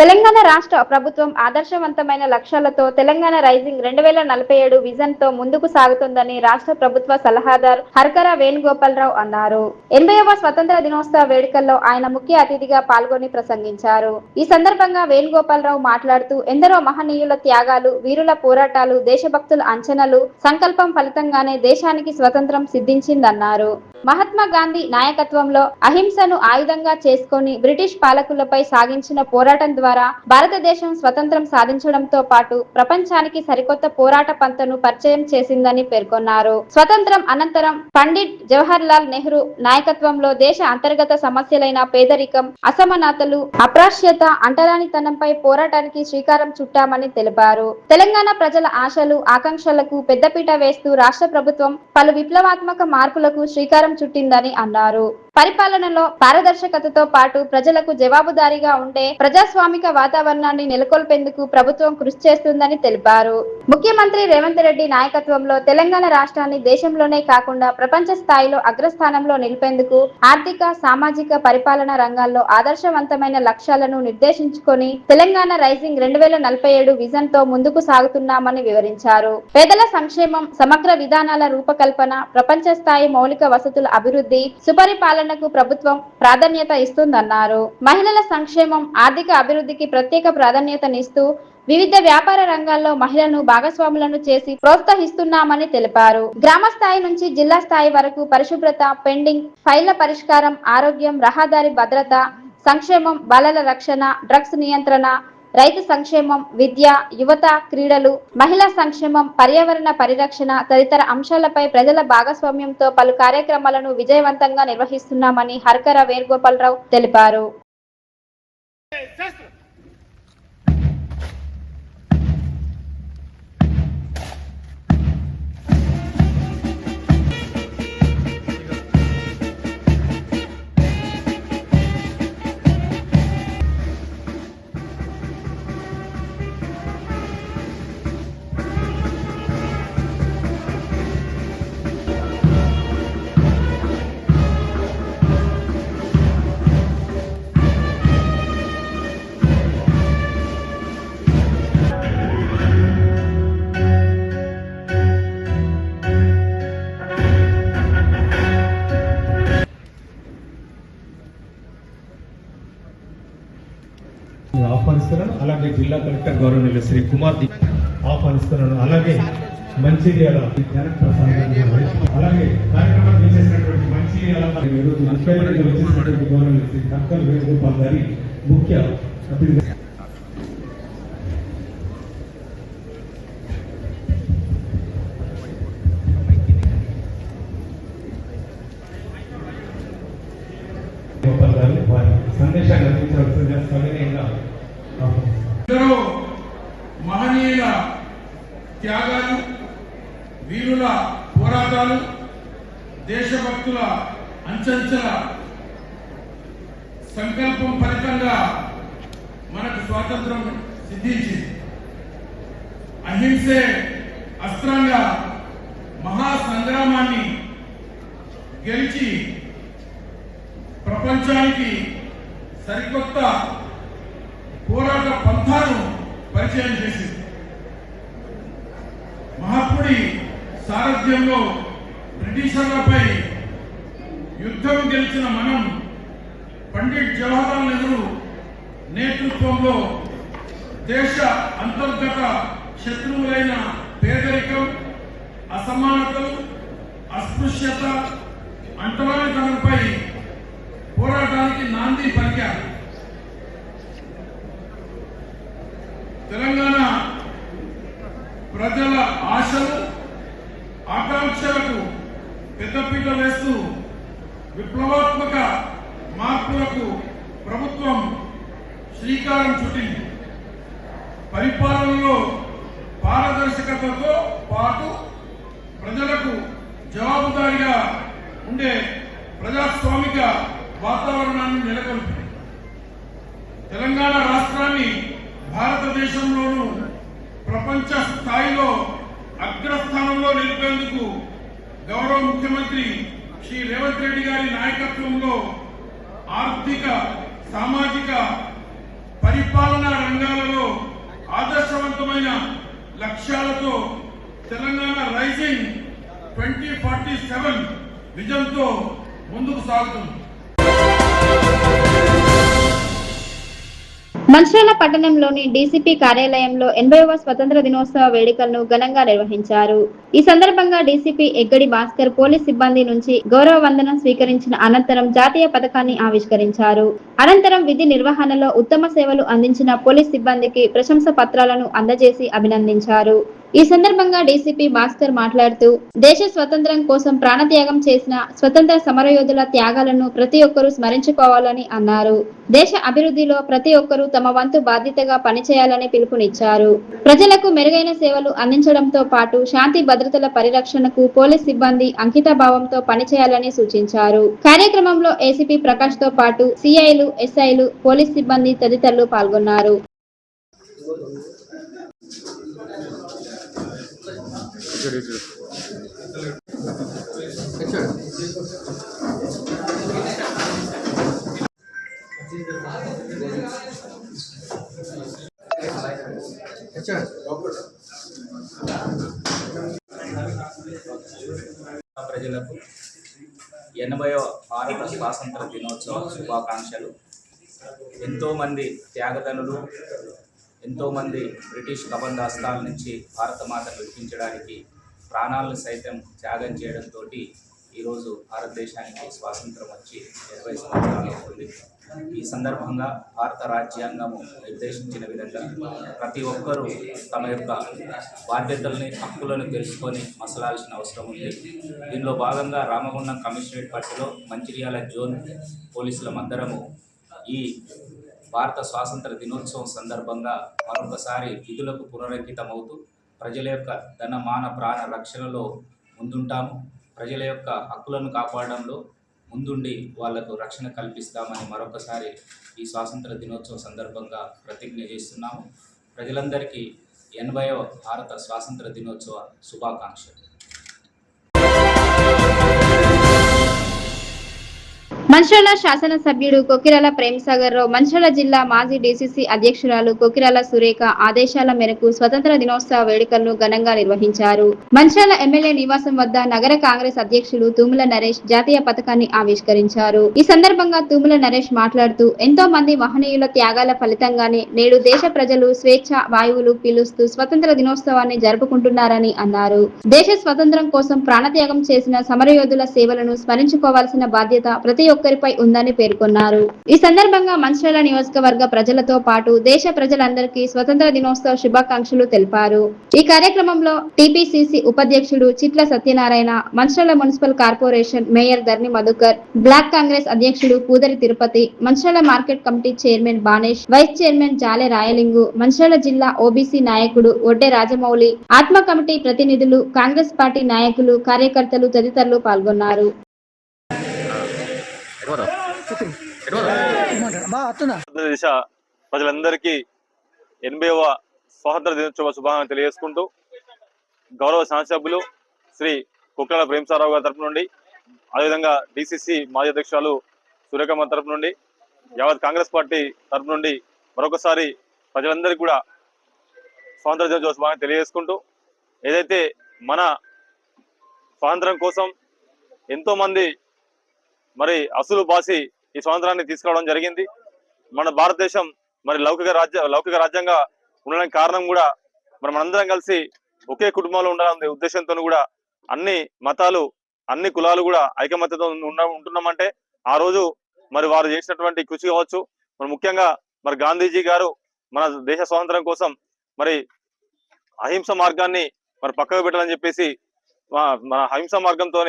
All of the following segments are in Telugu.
తెలంగాణ రాష్ట్ర ప్రభుత్వం ఆదర్శవంతమైన లక్ష్యాలతో తెలంగాణ రైజింగ్ 2047 విజన్ తో ముందుకు సాగుతుందని రాష్ట్ర ప్రభుత్వ సలహాదారు హర్కర వేణుగోపాలరావు అన్నారు. 80వ స్వతంత్ర దినోత్సవ వేడుకల్లో ఆయన ముఖ్య అతిథిగా పాల్గొని ప్రసంగించారు. ఈ సందర్భంగా వేణుగోపాలరావు మాట్లాడుతూ ఎందరో మహనీయుల త్యాగాలు, వీరుల పోరాటాలు, దేశభక్తుల అంచనాలు, సంకల్పం ఫలితంగానే దేశానికి స్వతంత్రం సిద్ధించిందన్నారు. మహాత్మా గాంధీ నాయకత్వంలో అహింసను ఆయుధంగా చేసుకొని బ్రిటిష్ పాలకులపై సాగించిన పోరాటం ద్వారా భారతదేశం స్వతంత్రం సాధించడంతో పాటు ప్రపంచానికి సరికొత్త పోరాట పంతను పరిచయం చేసిందని పేర్కొన్నారు. స్వతంత్రం అనంతరం పండిట్ జవహర్ లాల్ నెహ్రూ నాయకత్వంలో దేశ అంతర్గత సమస్యలైన పేదరికం, అసమానతలు, అప్రాశ్యత, అంటరానితనంపై పోరాటానికి శ్రీకారం చుట్టామని తెలిపారు. తెలంగాణ ప్రజల ఆశలు, ఆకాంక్షలకు పెద్దపీట వేస్తూ రాష్ట్ర ప్రభుత్వం పలు విప్లవాత్మక మార్పులకు శ్రీకారం చుట్టిందని అన్నారు. పరిపాలనలో పారదర్శకతతో పాటు ప్రజలకు జవాబుదారీగా ఉండే ప్రజాస్వామిక వాతావరణాన్ని నెలకొల్పేందుకు ప్రభుత్వం కృషి చేస్తుందని తెలిపారు. ముఖ్యమంత్రి రేవంత్ రెడ్డి నాయకత్వంలో తెలంగాణ రాష్ట్రాన్ని దేశంలోనే కాకుండా ప్రపంచ స్థాయిలో అగ్రస్థానంలో నిలిపేందుకు ఆర్థిక, సామాజిక, పరిపాలన రంగాల్లో ఆదర్శవంతమైన లక్ష్యాలను నిర్దేశించుకొని తెలంగాణ రైజింగ్ 2047 విజన్ తో ముందుకు సాగుతున్నామని వివరించారు. పేదల సంక్షేమం, సమగ్ర విధానాల రూపకల్పన, ప్రపంచ స్థాయి మౌలిక వసతుల అభివృద్ధి, సుపరిపాలనకు ప్రభుత్వం ప్రాధాన్యత ఇస్తుందన్నారు. మహిళల సంక్షేమం, ఆర్థిక అభివృద్ధికి ప్రత్యేక ప్రాధాన్యతనిస్తూ వివిధ వ్యాపార రంగాల్లో మహిళలను భాగస్వాములను చేసి ప్రోత్సహిస్తున్నామని తెలిపారు. గ్రామ స్థాయి నుంచి జిల్లా స్థాయి వరకు పరిశుభ్రత, పెండింగ్ ఫైళ్ల పరిష్కారం, ఆరోగ్యం, రహదారి భద్రత, సంక్షేమం, బాలల రక్షణ, డ్రగ్స్ నియంత్రణ, రైతు సంక్షేమం, విద్య, యువత, క్రీడలు, మహిళా సంక్షేమం, పర్యావరణ పరిరక్షణ తదితర అంశాలపై ప్రజల భాగస్వామ్యంతో పలు కార్యక్రమాలను విజయవంతంగా నిర్వహిస్తున్నామని హర్కర వేణుగోపాలరావు తెలిపారు. ఆహ్వానిస్తున్నాను. అలాగే జిల్లా కలెక్టర్ గౌరవనీయులు శ్రీ కుమార్ ఆహ్వానిస్తున్నాను. అలాగే మంచిర్యాల అలాగే కార్యక్రమాన్ని చేసినటువంటి మంచిర్యాల వచ్చేసినటువంటి గౌరవనీయులు శ్రీ హర్కర వేణుగోపాల్ గారి ముఖ్య అతిథిగా గోపాల్ గారు వారి సందేశాన్ని అందించవలసిందిగా సవినయంగా మహనీయుల త్యాగాలు, వీరుల పోరాటాలు, దేశభక్తుల అంచంచల సంకల్పం ఫలితంగా మనకు స్వాతంత్రం సిద్ధించింది. అహింసే అస్త్రంగా మహాసంగ్రామాన్ని గెలిచి ప్రపంచానికి సరికొత్త పోరాట పంథాను పరిచయం చేసింది. మహాత్ముడి సారథ్యంలో బ్రిటిషర్లపై యుద్ధం గెలిచిన మనం పండిట్ జవహర్లాల్ నెహ్రూ నేతృత్వంలో దేశ అంతర్గత శత్రువులైన పేదరికం, అసమానతలు, అస్పృశ్యత, అంటరానితనంపై పోరాటానికి నాంది పలికారు. తెలంగాణ ప్రజల ఆశలు, ఆకాంక్షలకు పెద్దపీట వేస్తూ విప్లవాత్మక మార్పులకు ప్రభుత్వం శ్రీకారం చుట్టింది. పరిపాలనలో పారదర్శకతతో పాటు ప్రజలకు జవాబుదారీగా ఉండే ప్రజాస్వామిక వాతావరణాన్ని నెలకొల్పింది. తెలంగాణ రాష్ట్రాన్ని భారతదేశంలోనూ ప్రపంచ స్థాయిలో అగ్రస్థానంలో నిలిపేందుకు గౌరవ ముఖ్యమంత్రి శ్రీ రేవంత్ రెడ్డి గారి నాయకత్వంలో ఆర్థిక, సామాజిక పరిపాలనా రంగాలలో ఆదర్శవంతమైన లక్ష్యాలతో తెలంగాణ రైజింగ్ 2047 విజన్తో ముందుకు సాగుతుంది. మంచిర్యాల పట్టణంలోని డీసీపీ కార్యాలయంలో 80వ స్వతంత్ర దినోత్సవ వేడుకలను ఘనంగా నిర్వహించారు. ఈ సందర్భంగా డీసీపీ ఎగ్గడి భాస్కర్ పోలీస్ సిబ్బంది నుంచి గౌరవ వందనం స్వీకరించిన అనంతరం జాతీయ పతాకాన్ని ఆవిష్కరించారు. అనంతరం విధి నిర్వహణలో ఉత్తమ సేవలు అందించిన పోలీస్ సిబ్బందికి ప్రశంస పత్రాలను అందజేసి అభినందించారు. ఈ సందర్భంగా డీసీపీ భాస్కర్ మాట్లాడుతూ దేశ స్వతంత్రం కోసం ప్రాణత్యాగం చేసిన స్వతంత్ర సమరయోధుల త్యాగాలను ప్రతి ఒక్కరూ స్మరించుకోవాలని అన్నారు. దేశ అభివృద్ధిలో ప్రతి ఒక్కరూ తమ వంతు బాధ్యతగా పనిచేయాలని పిలుపునిచ్చారు. ప్రజలకు మెరుగైన సేవలు అందించడంతో పాటు శాంతి భద్రతల పరిరక్షణకు పోలీస్ సిబ్బంది అంకిత భావంతో పనిచేయాలని సూచించారు. కార్యక్రమంలో ఏసీపీ ప్రకాష్ తో పాటు సిఐలు, ఎస్ఐలు, పోలీస్ సిబ్బంది తదితరులు పాల్గొన్నారు. ప్రజలకు 80వ భారత స్వాతంత్ర దినోత్సవ శుభాకాంక్షలు. ఎంతోమంది త్యాగదనులు, ఎంతోమంది బ్రిటిష్ కబంధాస్తాల నుంచి భారతమాతను విడిపించడానికి ప్రాణాలను సైతం త్యాగం చేయడంతో ఈరోజు భారతదేశానికి స్వాతంత్రం వచ్చి 20 సంవత్సరాలు అవుతుంది. ఈ సందర్భంగా భారత రాజ్యాంగము నిర్దేశించిన విధంగా ప్రతి ఒక్కరూ తమ యొక్క బాధ్యతల్ని, హక్కులను తెలుసుకొని మసలాల్సిన అవసరం ఉంది. దీనిలో భాగంగా రామగుండం కమిషనరేట్ పరిధిలో మంచిర్యాల జోన్ పోలీసులమందరము ఈ భారత స్వాతంత్ర దినోత్సవం సందర్భంగా మరొకసారి విధులకు పునరంకితమవుతూ ప్రజల యొక్క ధన, మాన, ప్రాణ రక్షణలో ముందుంటాము. ప్రజల యొక్క హక్కులను కాపాడడంలో ముందుండి వాళ్లకు రక్షణ కల్పిస్తామని మరొకసారి ఈ స్వాతంత్ర దినోత్సవం సందర్భంగా ప్రతిజ్ఞ చేస్తున్నాము. ప్రజలందరికీ 80వ భారత స్వాతంత్ర దినోత్సవ శుభాకాంక్షలు. మంచిర్యాల శాసనసభ్యుడు కొకిరాల ప్రేమసాగర్ రావు, మంచిర్యాల జిల్లా మాజీ డీసీసీ అధ్యక్షురాలు కొకిరాల సురేఖ ఆదేశాల మేరకు స్వతంత్ర దినోత్సవ వేడుకలను ఘనంగా నిర్వహించారు. మంచిర్యాల ఎమ్మెల్యే నివాసం వద్ద నగర కాంగ్రెస్ అధ్యక్షులు తూముల నరేష్ జాతీయ పతాకాన్ని ఆవిష్కరించారు. ఈ సందర్భంగా తూముల నరేష్ మాట్లాడుతూ ఎంతో మంది మహనీయుల త్యాగాల ఫలితంగానే నేడు దేశ ప్రజలు స్వేచ్ఛ వాయువులు పీలుస్తూ స్వతంత్ర దినోత్సవాన్ని జరుపుకుంటున్నారని అన్నారు. దేశ స్వతంత్రం కోసం ప్రాణత్యాగం చేసిన సమరయోధుల సేవలను స్మరించుకోవాల్సిన బాధ్యత ప్రతి ఒక్కరిపై ఉందని పేర్కొన్నారు. ఈ సందర్భంగా మంచిర్యాల నియోజకవర్గ ప్రజలతో పాటు దేశ ప్రజలందరికీ స్వతంత్ర దినోత్సవ శుభాకాంక్షలు తెలిపారు. ఈ కార్యక్రమంలో టీపీసీసీ ఉపాధ్యక్షుడు Chitla Satyanarayana, Mancherial municipal corporation mayor Dharni Madhukar, block Congress అధ్యక్షుడు Pudari Tirupati, Mancherial market committee chairman Banesh, vice chairman Jale Rayalingu, Mancherial జిల్లా ఓబీసీ నాయకుడు ఒడ్డె రాజమౌళి, ఆత్మ కమిటీ ప్రతినిధులు, కాంగ్రెస్ పార్టీ నాయకులు, కార్యకర్తలు తదితరులు పాల్గొన్నారు. భారతదేశ ప్రజలందరికీ 80వ స్వాతంత్ర దినోత్సవ శుభాకాంక్షలు తెలియజేసుకుంటూ గౌరవ శాసనసభ్యులు శ్రీ కొకిరాల ప్రేమసాగర్ గారి తరపు నుండి, అదేవిధంగా డీసీసీ మాజీ అధ్యక్షురాలు సురేఖమ్మ తరపు నుండి, యావత్ కాంగ్రెస్ పార్టీ తరపు నుండి మరొకసారి ప్రజలందరికీ కూడా స్వాతంత్ర దినోత్సవ శుభాకాంక్షలు తెలియజేసుకుంటూ, ఏదైతే మన స్వాతంత్రం కోసం ఎంతో మంది మరి అసలు బాసి ఈ స్వాతంత్రాన్ని తీసుకురావడం జరిగింది. మన భారతదేశం మరి లౌకిక రాజ్యంగా ఉండడానికి కారణం కూడా మరి మనందరం కలిసి ఒకే కుటుంబంలో ఉండాలనే ఉద్దేశంతో కూడా అన్ని మతాలు, అన్ని కులాలు కూడా ఐకమత్యతో ఉంటున్నామంటే ఆ రోజు మరి వారు చేసినటువంటి కృషి కావచ్చు. మరి ముఖ్యంగా మరి గాంధీజీ గారు మన దేశ స్వాతంత్రం కోసం మరి అహింస మార్గాన్ని మరి పక్కకు పెట్టాలని చెప్పేసి మన అహింస మార్గంతో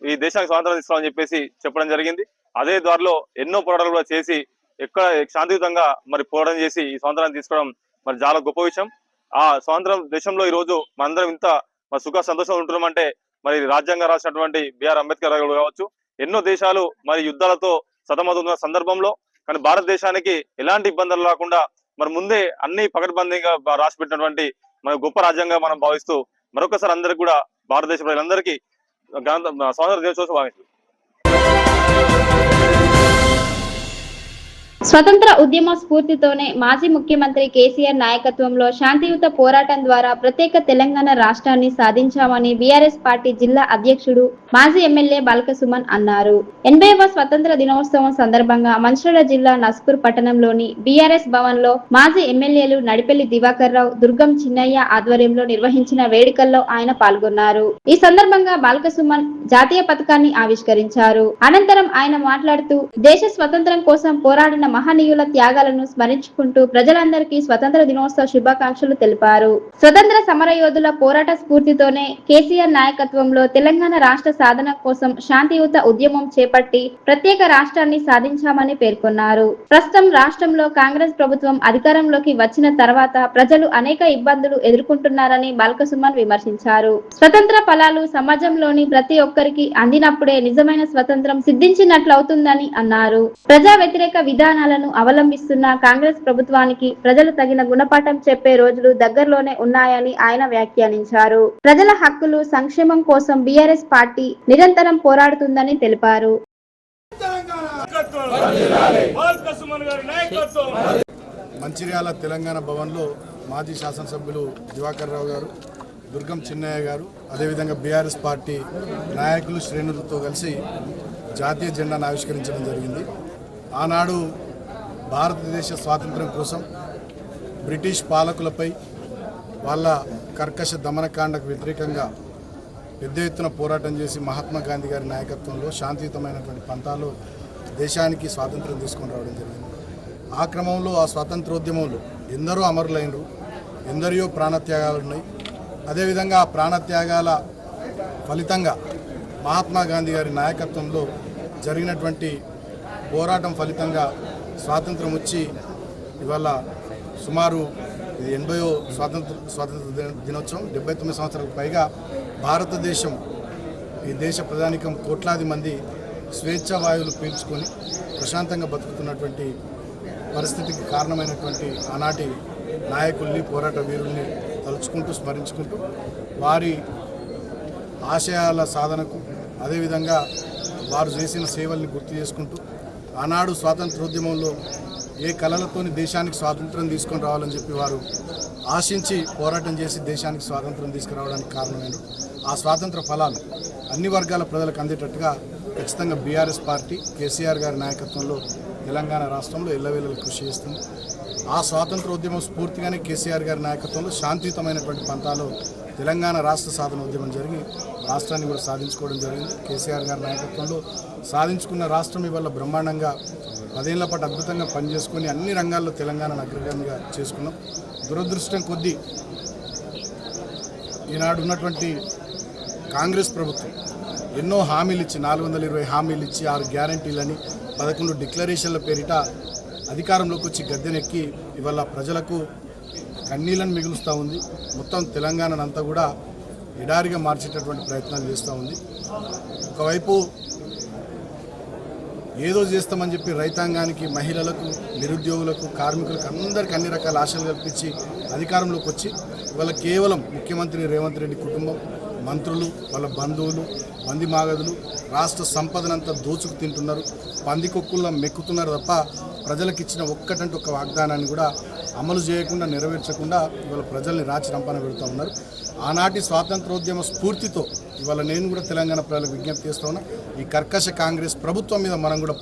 ఈ దేశానికి స్వాతంత్రం తీసుకోవాలని చెప్పేసి చెప్పడం జరిగింది. అదే ద్వారాలో ఎన్నో పోరాటాలు కూడా చేసి ఎక్కడ శాంతియుతంగా మరి పోరాటం చేసి ఈ స్వాతంత్రాన్ని తీసుకోవడం మరి చాలా గొప్ప విషయం. ఆ స్వాతంత్రం దేశంలో ఈ రోజు మనందరం ఇంత మరి సుఖ సంతోషంగా ఉంటున్నామంటే మరి రాజ్యాంగం రాసినటువంటి బిఆర్ అంబేద్కర్ గారు కావచ్చు. ఎన్నో దేశాలు మరి యుద్ధాలతో సతమతమవుతున్న సందర్భంలో కానీ భారతదేశానికి ఎలాంటి ఇబ్బందులు రాకుండా మరి ముందే అన్ని పకడ్బందీగా రాసి పెట్టినటువంటి మన గొప్ప రాజ్యాంగంగా మనం భావిస్తూ మరొకసారి అందరికీ కూడా భారతదేశ ప్రజలందరికీ స్వాతంత్ర దినోత్సవ శుభాకాంక్షలు. స్వతంత్ర ఉద్యమ స్ఫూర్తితోనే మాజీ ముఖ్యమంత్రి కేసీఆర్ నాయకత్వంలో శాంతియుత పోరాటం ద్వారా ప్రత్యేక తెలంగాణ రాష్ట్రాన్ని సాధించామని బీఆర్ఎస్ పార్టీ జిల్లా అధ్యక్షుడు మాజీ ఎమ్మెల్యే బాల్కసుమన్ అన్నారు. 80వ స్వతంత్ర దినోత్సవం సందర్భంగా మంచిర్యాల జిల్లా నస్పూర్ పట్టణంలోని బీఆర్ఎస్ భవన్ లో మాజీ ఎమ్మెల్యేలు నడిపెల్లి దివాకర్ రావు, దుర్గం చిన్నయ్య ఆధ్వర్యంలో నిర్వహించిన వేడుకల్లో ఆయన పాల్గొన్నారు. ఈ సందర్భంగా బాల్కసుమన్ జాతీయ పతాకాన్ని ఆవిష్కరించారు. అనంతరం ఆయన మాట్లాడుతూ దేశ స్వతంత్రం కోసం పోరాడిన మహనీయుల త్యాగాలను స్మరించుకుంటూ ప్రజలందరికీ స్వతంత్ర దినోత్సవ శుభాకాంక్షలు తెలిపారు. స్వతంత్ర సమరయోధుల పోరాట స్ఫూర్తితోనే కేసీఆర్ నాయకత్వంలో తెలంగాణ రాష్ట్ర సాధన కోసం శాంతియుత ఉద్యమం చేపట్టి ప్రత్యేక రాష్ట్రాన్ని సాధించామని పేర్కొన్నారు. ప్రస్తుతం రాష్ట్రంలో కాంగ్రెస్ ప్రభుత్వం అధికారంలోకి వచ్చిన తర్వాత ప్రజలు అనేక ఇబ్బందులు ఎదుర్కొంటున్నారని బాల్కసుమన్ విమర్శించారు. స్వతంత్ర ఫలాలు సమాజంలోని ప్రతి ఒక్కరికి అందినప్పుడే నిజమైన స్వతంత్రం సిద్ధించినట్లవుతుందని అన్నారు. ప్రజా వ్యతిరేక విధానాలను అవలంబిస్తున్న కాంగ్రెస్ ప్రభుత్వానికి ప్రజలు తగిన గుణపాఠం చెప్పే రోజులు దగ్గరలోనే ఉన్నాయని ఆయన వ్యాఖ్యానించారు. ప్రజల హక్కులు, సంక్షేమం కోసం బీఆర్ఎస్ పార్టీ నిరంతరం పోరాడుతుందని తెలిపారు. మంచిర్యాల తెలంగాణ భవన్లో మాజీ శాసనసభ్యులు దివాకర్ రావు గారు, దుర్గం చిన్నయ్య గారు, అదేవిధంగా బీఆర్ఎస్ పార్టీ నాయకులు శ్రేణులతో కలిసి జాతీయ జెండాను ఆవిష్కరించడం జరిగింది. ఆనాడు భారతదేశ స్వాతంత్ర్యం కోసం బ్రిటిష్ పాలకులపై వాళ్ళ కర్కశ దమనకాండకు వ్యతిరేకంగా పెద్ద ఎత్తున పోరాటం చేసి మహాత్మా గాంధీ గారి నాయకత్వంలో శాంతియుతమైనటువంటి పంతాలో దేశానికి స్వాతంత్రం తీసుకొని రావడం జరిగింది. ఆ క్రమంలో ఆ స్వాతంత్రోద్యమంలో ఎందరో అమరులైనరు, ఎందరియో ప్రాణత్యాగాలు ఉన్నాయి. అదేవిధంగా ఆ ప్రాణత్యాగాల ఫలితంగా మహాత్మా గాంధీ గారి నాయకత్వంలో జరిగినటువంటి పోరాటం ఫలితంగా స్వాతంత్రం వచ్చి ఇవాళ సుమారు 80వ స్వాతంత్ర దినోత్సవం. 79 సంవత్సరాలకు పైగా భారతదేశం, ఈ దేశ ప్రధానికం కోట్లాది మంది స్వేచ్ఛా వాయువులు పీల్చుకొని ప్రశాంతంగా బతుకుతున్నటువంటి పరిస్థితికి కారణమైనటువంటి ఆనాటి నాయకుల్ని, పోరాట వీరుల్ని తలుచుకుంటూ, స్మరించుకుంటూ వారి ఆశయాల సాధనకు, అదేవిధంగా వారు చేసిన సేవల్ని గుర్తు చేసుకుంటూ ఆనాడు స్వాతంత్రోద్యమంలో ఏ కళలతోని దేశానికి స్వాతంత్రం తీసుకొని రావాలని చెప్పి వారు ఆశించి పోరాటం చేసి దేశానికి స్వాతంత్రం తీసుకురావడానికి కారణమైన ఆ స్వాతంత్ర ఫలాలు అన్ని వర్గాల ప్రజలకు అందేటట్టుగా ఖచ్చితంగా బీఆర్ఎస్ పార్టీ కేసీఆర్ గారి నాయకత్వంలో తెలంగాణ రాష్ట్రంలో ఎల్లవేళలు కృషి చేస్తుంది. ఆ స్వాతంత్రోద్యమం స్ఫూర్తిగానే కేసీఆర్ గారి నాయకత్వంలో శాంతియుతమైనటువంటి పంతాలో తెలంగాణ రాష్ట్ర సాధన ఉద్యమం జరిగి రాష్ట్రాన్ని కూడా సాధించుకోవడం జరిగింది. కేసీఆర్ గారి నాయకత్వంలో సాధించుకున్న రాష్ట్రం ఇవాళ బ్రహ్మాండంగా 10 ఏళ్ల పాటు అద్భుతంగా పనిచేసుకొని అన్ని రంగాల్లో తెలంగాణను అగ్రగామిగా చేసుకున్నాం. దురదృష్టం కొద్దీ ఈనాడు ఉన్నటువంటి కాంగ్రెస్ ప్రభుత్వం ఎన్నో హామీలు ఇచ్చి 420 హామీలు ఇచ్చి 6 గ్యారంటీలని 11 డిక్లరేషన్ల పేరిట అధికారంలోకి వచ్చి గద్దెనెక్కి ఇవాళ ప్రజలకు కన్నీళ్లను మిగులుస్తూ ఉంది. మొత్తం తెలంగాణనంతా కూడా ఎడారిగా మార్చేటటువంటి ప్రయత్నాలు చేస్తూ ఉంది. ఒకవైపు ఏదో చేస్తామని చెప్పి రైతాంగానికి, మహిళలకు, నిరుద్యోగులకు, కార్మికులకు అందరికీ అన్ని రకాల ఆశలు కల్పించి అధికారంలోకి వచ్చి ఇవాళ కేవలం ముఖ్యమంత్రి రేవంత్ రెడ్డి కుటుంబం, మంత్రులు, వాళ్ళ బంధువులు, మంది మాగదులు రాష్ట్ర సంపదనంతా దోచుకు తింటున్నారు, పందికొక్కుల్లో మెక్కుతున్నారు తప్ప ప్రజలకు ఇచ్చిన ఒక్కటంటే ఒక వాగ్దానాన్ని కూడా అమలు చేయకుండా, నెరవేర్చకుండా ఇవాళ ప్రజల్ని రాచి రంపాన పెడుతూ ఉన్నారు. ఆనాటి స్వాతంత్రోద్యమ స్ఫూర్తితో ఇవాళ నేను కూడా తెలంగాణ ప్రజలకు విజ్ఞప్తి చేస్తూ ఉన్నా, ఈ కర్కశ కాంగ్రెస్ ప్రభుత్వం మీద మనం కూడా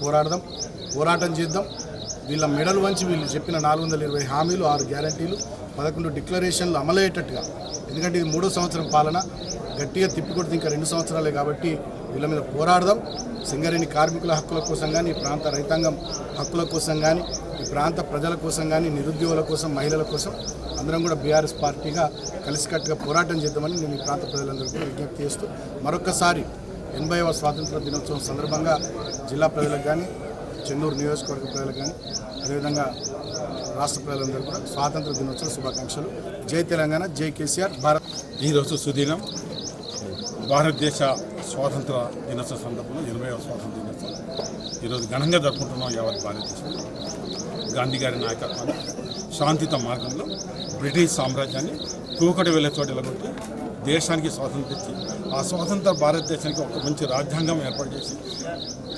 పోరాటం చేద్దాం. వీళ్ళ మెడలు వంచి వీళ్ళు చెప్పిన 420 హామీలు, 6 గ్యారంటీలు, 11 డిక్లరేషన్లు అమలయ్యేటట్టుగా, ఎందుకంటే ఇది 3వ సంవత్సరం పాలన, గట్టిగా తిప్పికొడితే ఇంకా 2 సంవత్సరాలే కాబట్టి వీళ్ళ మీద పోరాడదాం. సింగరేణి కార్మికుల హక్కుల కోసం కానీ, ఈ ప్రాంత రైతాంగం హక్కుల కోసం కానీ, ఈ ప్రాంత ప్రజల కోసం కానీ, నిరుద్యోగుల కోసం, మహిళల కోసం అందరం కూడా బీఆర్ఎస్ పార్టీగా కలిసికట్టుగా పోరాటం చేద్దామని నేను ఈ ప్రాంత ప్రజలందరూ కూడా విజ్ఞప్తి చేస్తూ మరొకసారి 80వ స్వాతంత్ర దినోత్సవం సందర్భంగా జిల్లా ప్రజలకు కానీ, చెన్నూరు నియోజకవర్గ ప్రజలకు కానీ, అదేవిధంగా రాష్ట్ర ప్రజలందరూ కూడా స్వాతంత్ర దినోత్సవ శుభాకాంక్షలు. జై తెలంగాణ, జై కేసీఆర్. భారత్. ఈరోజు సుదినం, భారతదేశ స్వాతంత్ర దినోత్సవ సందర్భంలో 80వ స్వాతంత్ర దినోత్సవం ఈరోజు ఘనంగా జరుపుకుంటున్నాం. యావత్ భారతదేశంలో గాంధీ గారి నాయకత్వాన్ని శాంతియుత మార్గంలో బ్రిటిష్ సామ్రాజ్యాన్ని కూకటి వెళ్ళే చోటు ఎలగొట్టి దేశానికి స్వాతంత్రం ఇచ్చి ఆ స్వాతంత్ర భారతదేశానికి ఒక మంచి రాజ్యాంగం ఏర్పాటు చేసి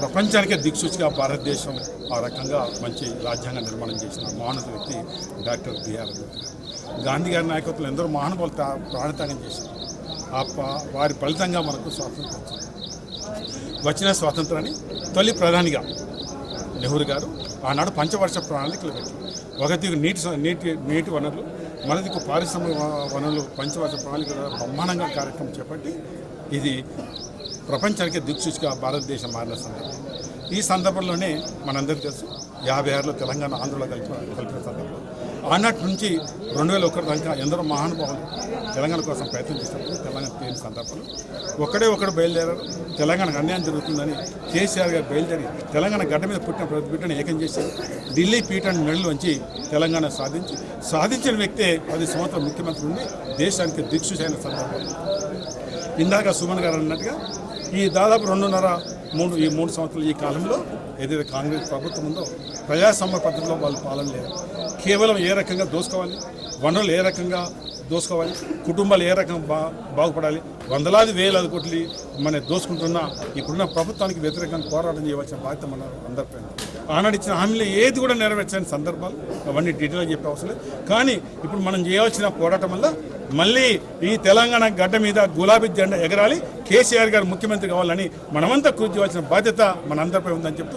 ప్రపంచానికే దిక్సూచిగా భారతదేశం ఆ రకంగా మంచి రాజ్యాంగ నిర్మాణం చేసిన మహోన్నత వ్యక్తి డాక్టర్ బిఆర్ అంబేద్కర్. గాంధీ గారి నాయకత్వంలో ఎందరో మహానుభావులు ప్రాణత్యాగం చేశారు. వారి ఫలితంగా మనకు స్వాతంత్రం వచ్చిన స్వాతంత్రాన్ని తొలి ప్రధానిగా నెహ్రూ గారు ఆనాడు పంచవర్ష ప్రణాళికలు పెట్టి ఒక దిక్కు నీటి వనరులు, మన దిక్కు పారిశ్రామిక వనరులు పంచవర్ష ప్రణాళిక బ్రహ్మాండంగా కార్యక్రమం చేపట్టి ఇది ప్రపంచానికి దిక్సూచిగా భారతదేశం మారిన సందర్భం. ఈ సందర్భంలోనే మనందరికీ తెలుసు 56లో తెలంగాణ ఆంధ్రలో కలిపిన సందర్భం. ఆనాటి నుంచి 2001 దాకా ఎందరో మహానుభావులు తెలంగాణ కోసం ప్రయత్నం చేసినప్పుడు తెలంగాణ తీరిన సందర్భంలో ఒకడు బయలుదేరారు. తెలంగాణకు అన్యాయం జరుగుతుందని కేసీఆర్ గారు బయలుదేరి తెలంగాణ గడ్డ మీద పుట్టిన ప్రతి బిడ్డను ఏకం చేశారు. ఢిల్లీ పీఠాన్ని నెలలు వంచి తెలంగాణ సాధించిన వ్యక్తే 10 సంవత్సరాలు ముఖ్యమంత్రి ఉండి దేశానికి దిక్సూచి అయిన సందర్భం. ఇందాక సుమన్ గారు అన్నట్టుగా ఈ దాదాపు 2.5-3 సంవత్సరాలు ఈ కాలంలో ఏదైతే కాంగ్రెస్ ప్రభుత్వం ఉందో ప్రజాస్వామ్య పద్ధతిలో వాళ్ళు పాలన లేదు. కేవలం ఏ రకంగా దోసుకోవాలి, వనరులు ఏ రకంగా దోసుకోవాలి, కుటుంబాలు ఏ రకంగా బాగుపడాలి, వందలాది వేలాది కోట్లు మన దోసుకుంటున్నా ఇప్పుడున్న ప్రభుత్వానికి వ్యతిరేకంగా పోరాటం చేయవలసిన బాధ్యత మన అందరిపైన. ఆనాడు ఇచ్చిన హామీలు ఏది కూడా నెరవేర్చని సందర్భాలు అవన్నీ డీటెయిల్గా చెప్పే అవసరం లేదు. కానీ ఇప్పుడు మనం చేయవలసిన పోరాటం వల్ల మళ్ళీ ఈ తెలంగాణ గడ్డ మీద గులాబీ జెండా ఎగరాలి, కేసీఆర్ గారు ముఖ్యమంత్రి కావాలని మనమంతా కృషి చేయవలసిన బాధ్యత మనందరిపై ఉందని చెప్తూ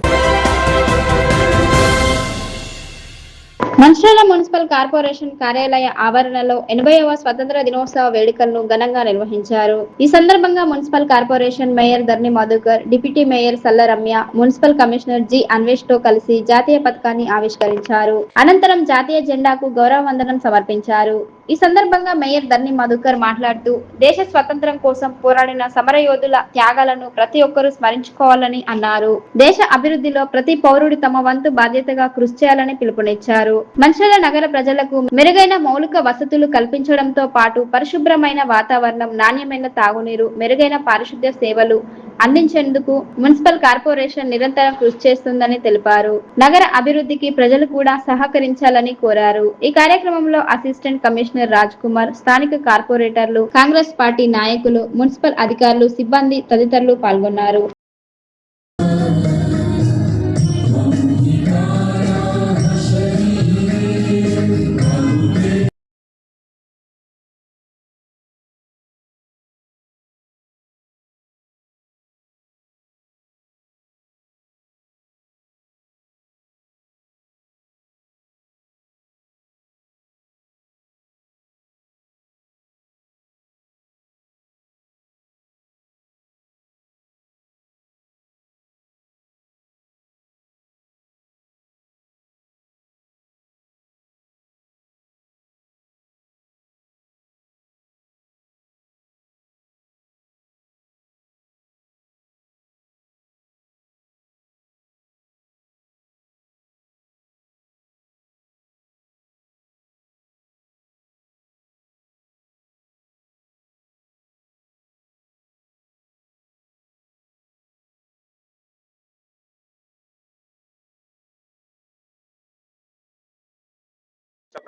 మంచిర్యాల మున్సిపల్ కార్పొరేషన్ కార్యాలయ ఆవరణలో 80వ స్వతంత్ర దినోత్సవ వేడుకలను ఘనంగా నిర్వహించారు. ఈ సందర్భంగా municipal corporation mayor Dharni Madhukar, deputy mayor Salla Ramya, municipal commissioner G Anvesh తో కలిసి జాతీయ పతాకాన్ని ఆవిష్కరించారు. అనంతరం జాతీయ జెండాకు గౌరవ వందనం సమర్పించారు. ఈ సందర్భంగా మేయర్ ధర్ని మధుకర్ మాట్లాడుతూ దేశ స్వతంత్రం కోసం పోరాడిన సమరయోధుల త్యాగాలను ప్రతి ఒక్కరూ స్మరించుకోవాలని అన్నారు. దేశ అభివృద్ధిలో ప్రతి పౌరుడు తమ వంతు బాధ్యతగా కృషి చేయాలని పిలుపునిచ్చారు. మంచిర్యాల నగర ప్రజలకు మెరుగైన మౌలిక వసతులు కల్పించడంతో పాటు పరిశుభ్రమైన వాతావరణం, నాణ్యమైన తాగునీరు, మెరుగైన పారిశుద్ధ్య సేవలు అందించేందుకు మున్సిపల్ కార్పొరేషన్ నిరంతరం కృషి చేస్తుందని తెలిపారు. నగర అభివృద్ధికి ప్రజలు కూడా సహకరించాలని కోరారు. ఈ కార్యక్రమంలో అసిస్టెంట్ కమిషనర్ రాజ్ కుమార్, స్థానిక కార్పొరేటర్లు, కాంగ్రెస్ పార్టీ నాయకులు, మున్సిపల్ అధికారులు, సిబ్బంది తదితరులు పాల్గొన్నారు.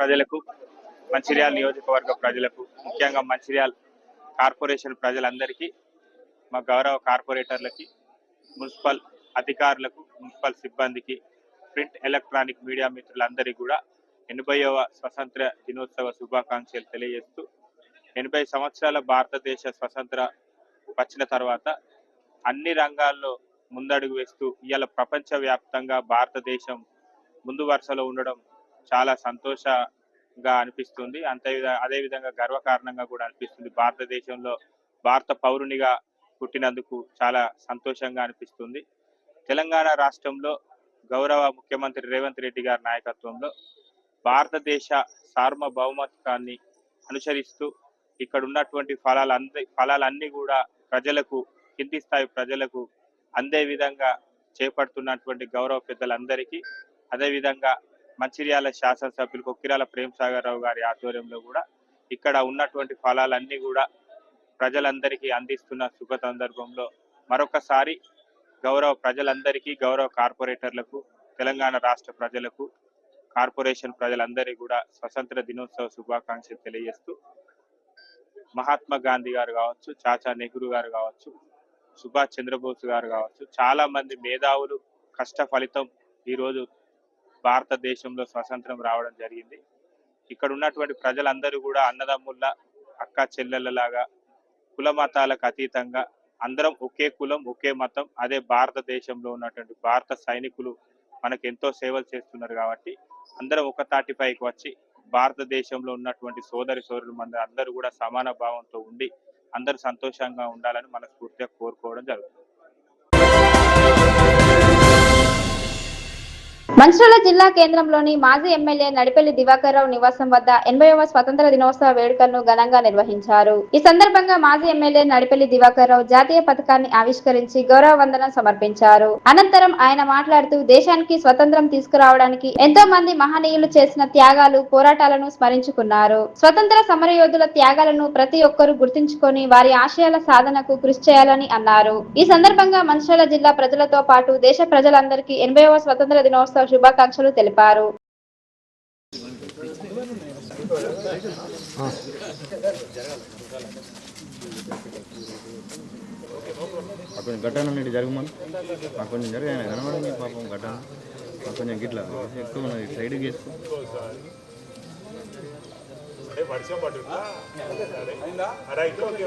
ప్రజలకు, మంచిర్యాల నియోజకవర్గ ప్రజలకు, ముఖ్యంగా మంచిర్యాల కార్పొరేషన్ ప్రజలందరికీ, మా గౌరవ కార్పొరేటర్లకి, మున్సిపల్ అధికారులకు, మున్సిపల్ సిబ్బందికి, ప్రింట్ ఎలక్ట్రానిక్ మీడియా మిత్రులందరికీ కూడా 80వ స్వతంత్ర దినోత్సవ శుభాకాంక్షలు తెలియజేస్తూ 80 సంవత్సరాల భారతదేశ స్వతంత్ర వచ్చిన తర్వాత అన్ని రంగాల్లో ముందడుగు వేస్తూ ఇవాళ ప్రపంచవ్యాప్తంగా భారతదేశం ముందు వరుసలో ఉండడం చాలా సంతోషంగా అనిపిస్తుంది. అదేవిధంగా గర్వకారణంగా కూడా అనిపిస్తుంది. భారతదేశంలో భారత పౌరునిగా పుట్టినందుకు చాలా సంతోషంగా అనిపిస్తుంది. తెలంగాణ రాష్ట్రంలో గౌరవ ముఖ్యమంత్రి రేవంత్ రెడ్డి గారి నాయకత్వంలో భారతదేశ సార్వభౌమత్వాన్ని అనుసరిస్తూ ఇక్కడ ఉన్నటువంటి ఫలాలన్నీ కూడా ప్రజలకు, కింది స్థాయి ప్రజలకు అందే విధంగా చేపడుతున్నటువంటి గౌరవ పెద్దలందరికీ, అదేవిధంగా మంచిర్యాల శాసనసభ్యులు కొక్కిరాల ప్రేమసాగర్ రావు గారి ఆధ్వర్యంలో కూడా ఇక్కడ ఉన్నటువంటి ఫలాలన్నీ కూడా ప్రజలందరికీ అందిస్తున్న శుభ సందర్భంలో మరొకసారి గౌరవ ప్రజలందరికీ, గౌరవ కార్పొరేటర్లకు, తెలంగాణ రాష్ట్ర ప్రజలకు, కార్పొరేషన్ ప్రజలందరికీ కూడా స్వతంత్ర దినోత్సవ శుభాకాంక్షలు తెలియజేస్తూ మహాత్మా గాంధీ గారు కావచ్చు, చాచా నెహ్రూ గారు కావచ్చు, సుభాష్ చంద్రబోస్ గారు కావచ్చు, చాలా మంది మేధావులు కష్ట ఫలితం ఈరోజు భారతదేశంలో స్వతంత్రం రావడం జరిగింది. ఇక్కడ ఉన్నటువంటి ప్రజలందరూ కూడా అన్నదమ్ముల్లా, అక్క చెల్లెళ్ళలాగా, కుల మతాలకు అతీతంగా అందరం ఒకే కులం, ఒకే మతం. అదే భారతదేశంలో ఉన్నటువంటి భారత సైనికులు మనకు ఎంతో సేవలు చేస్తున్నారు కాబట్టి అందరం ఒక తాటిపైకి వచ్చి భారతదేశంలో ఉన్నటువంటి సోదరులు మన అందరూ కూడా సమాన భావంతో ఉండి అందరూ సంతోషంగా ఉండాలని మనస్ఫూర్తిగా కోరుకోవడం జరుగుతుంది. మంచిర్యాల జిల్లా కేంద్రంలోని మాజీ ఎమ్మెల్యే నడిపెల్లి దివాకర్ రావు నివాసం వద్ద 80వ స్వతంత్ర దినోత్సవ వేడుకలను ఘనంగా నిర్వహించారు. ఈ సందర్భంగా మాజీ ఎమ్మెల్యే నడిపెల్లి దివాకర్ రావు జాతీయ పతాకాన్ని ఆవిష్కరించి గౌరవ వందనం సమర్పించారు. అనంతరం ఆయన మాట్లాడుతూ దేశానికి స్వతంత్రం తీసుకురావడానికి ఎంతో మంది మహనీయులు చేసిన త్యాగాలు, పోరాటాలను స్మరించుకున్నారు. స్వతంత్ర సమరయోధుల త్యాగాలను ప్రతి ఒక్కరూ గుర్తుంచుకొని వారి ఆశయాల సాధనకు కృషి చేయాలని అన్నారు. ఈ సందర్భంగా మంచిర్యాల జిల్లా ప్రజలతో పాటు దేశ ప్రజలందరికీ 80వ స్వతంత్ర దినోత్సవ శుభాకాంక్షలు తెలిపారు. కొంచెం ఘటన నుండి జరగమని కొంచెం జరిగాయి కనబడింది పాపం ఘటన కొంచెం గిట్లా ఎక్కువ ఉన్నది సైడ్కి వేసుకో. వర్షం పడుతుందా ఇటు నుంచి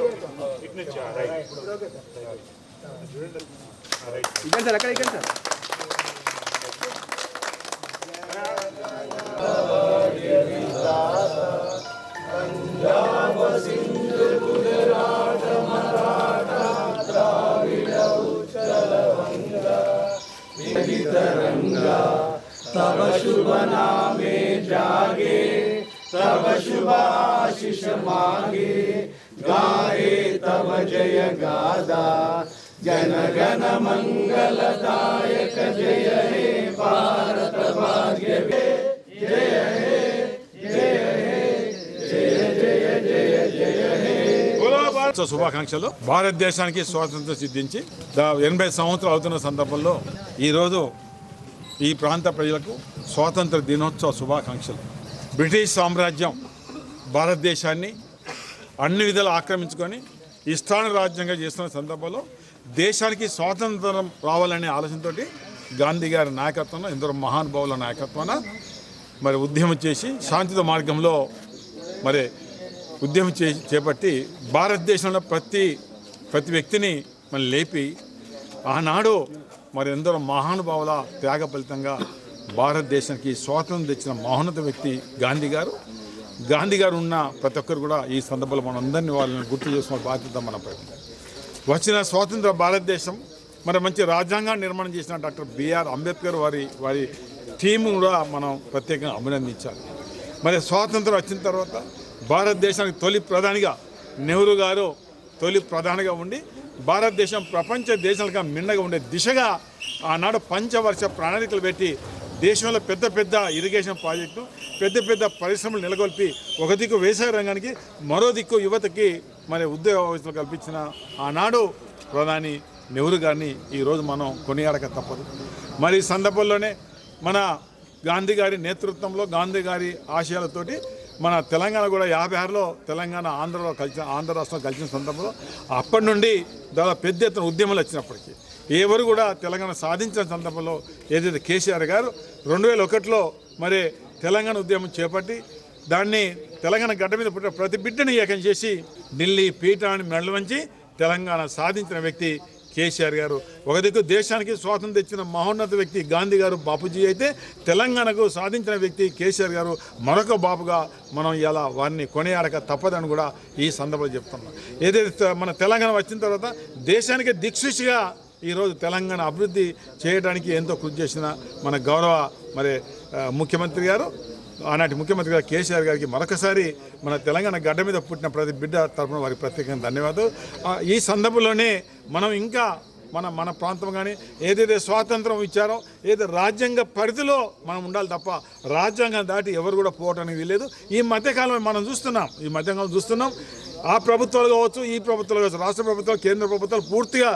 तब शुभ नामे जागे, तब शुभ आशीष मांगे, गाए तब जय गादा, जन गण मंगलदायक जय हे भारत भाग्य जय हे जय हे जय जय जय जय हे. శుభాకాంక్షలు. భారతదేశానికి స్వాతంత్రం సిద్ధించి 80 సంవత్సరాలు అవుతున్న సందర్భంలో ఈరోజు ఈ ప్రాంత ప్రజలకు స్వాతంత్ర దినోత్సవ శుభాకాంక్షలు. బ్రిటిష్ సామ్రాజ్యం భారతదేశాన్ని అన్ని విధాలు ఆక్రమించుకొని ఇష్టానురాజ్యంగా చేస్తున్న సందర్భంలో దేశానికి స్వాతంత్రం రావాలనే ఆలోచనతో గాంధీ గారి నాయకత్వంలో ఎందరో మహానుభావుల నాయకత్వాన మరి ఉద్యమం చేసి శాంతియుత మార్గంలో మరి ఉద్యమం చేపట్టి భారతదేశంలో ప్రతి వ్యక్తిని మరి లేపి ఆనాడు మరి ఎందరో మహానుభావుల త్యాగ ఫలితంగా భారతదేశానికి స్వాతంత్రం తెచ్చిన మహోన్నత వ్యక్తి గాంధీ గారు ఉన్న ప్రతి ఒక్కరు కూడా ఈ సందర్భంలో మనం అందరినీ వాళ్ళని గుర్తు చేసుకున్న బాధ్యత మన పైన. వచ్చిన స్వాతంత్ర భారతదేశం మరి మంచి రాజ్యాంగాన్ని నిర్మాణం చేసిన డాక్టర్ బిఆర్ అంబేద్కర్ వారి టీము కూడా మనం ప్రత్యేకంగా అభినందించాలి. మరి స్వాతంత్రం వచ్చిన తర్వాత భారతదేశానికి తొలి ప్రధానిగా నెహ్రూ గారు తొలి ప్రధానిగా ఉండి భారతదేశం ప్రపంచ దేశాలుగా మిన్నగా ఉండే దిశగా ఆనాడు పంచవర్ష ప్రణాళికలు పెట్టి దేశంలో పెద్ద ఇరిగేషన్ ప్రాజెక్టు పెద్ద పరిశ్రమలు నెలకొల్పి ఒక దిక్కు వ్యవసాయ రంగానికి మరో దిక్కు యువతకి మరి ఉద్యోగ అవకాశాలు కల్పించిన ఆనాడు ప్రధాని నెహ్రూ గారిని ఈరోజు మనం కొనియాడక తప్పదు. మరి ఈ సందర్భంలోనే మన గాంధీ గారి నేతృత్వంలో గాంధీ గారి ఆశయాలతోటి మన తెలంగాణ కూడా 56లో తెలంగాణ ఆంధ్ర రాష్ట్రం కలిసిన సందర్భంలో అప్పటి నుండి దాదాపు పెద్ద ఎత్తున ఉద్యమాలు వచ్చినప్పటికీ ఎవరు కూడా తెలంగాణ సాధించిన సందర్భంలో ఏదైతే కేసీఆర్ గారు 2001లో మరి తెలంగాణ ఉద్యమం చేపట్టి దాన్ని తెలంగాణ గడ్డ మీద పుట్టిన ప్రతి బిడ్డని ఏకం చేసి ఢిల్లీ పీఠాన్ని మెడలు వంచి తెలంగాణ సాధించిన వ్యక్తి కేసీఆర్ గారు. ఒక దిక్కు దేశానికి స్వాతంత్రం తెచ్చిన మహోన్నత వ్యక్తి గాంధీ గారు బాపూజీ అయితే తెలంగాణకు సాధించిన వ్యక్తి కేసీఆర్ గారు మరొక బాపుగా మనం ఇలా వారిని కొనియాడక తప్పదని కూడా ఈ సందర్భంలో చెప్తున్నాం. ఏదైతే మన తెలంగాణ వచ్చిన తర్వాత దేశానికి దిక్సూచిగా ఈరోజు తెలంగాణ అభివృద్ధి చేయడానికి ఎంతో కృషి చేసిన మన గౌరవ మరి ముఖ్యమంత్రి గారు ఆనాటి ముఖ్యమంత్రి గారు కేసీఆర్ గారికి మరొకసారి మన తెలంగాణ గడ్డ మీద పుట్టిన ప్రతి బిడ్డ తరఫున వారికి ప్రత్యేకంగా ధన్యవాదాలు. ఈ సందర్భంలోనే మనం ఇంకా మన ప్రాంతం కానీ ఏదైతే స్వాతంత్రం ఇచ్చారో ఏదైతే రాజ్యాంగ పరిధిలో మనం ఉండాలి తప్ప రాజ్యాంగం దాటి ఎవరు కూడా పోవడానికి వీల్లేదు. ఈ మధ్యకాలంలో మనం చూస్తున్నాం ఆ ప్రభుత్వాలు కావచ్చు ఈ ప్రభుత్వాలు కావచ్చు రాష్ట్ర ప్రభుత్వాలు కేంద్ర ప్రభుత్వాలు పూర్తిగా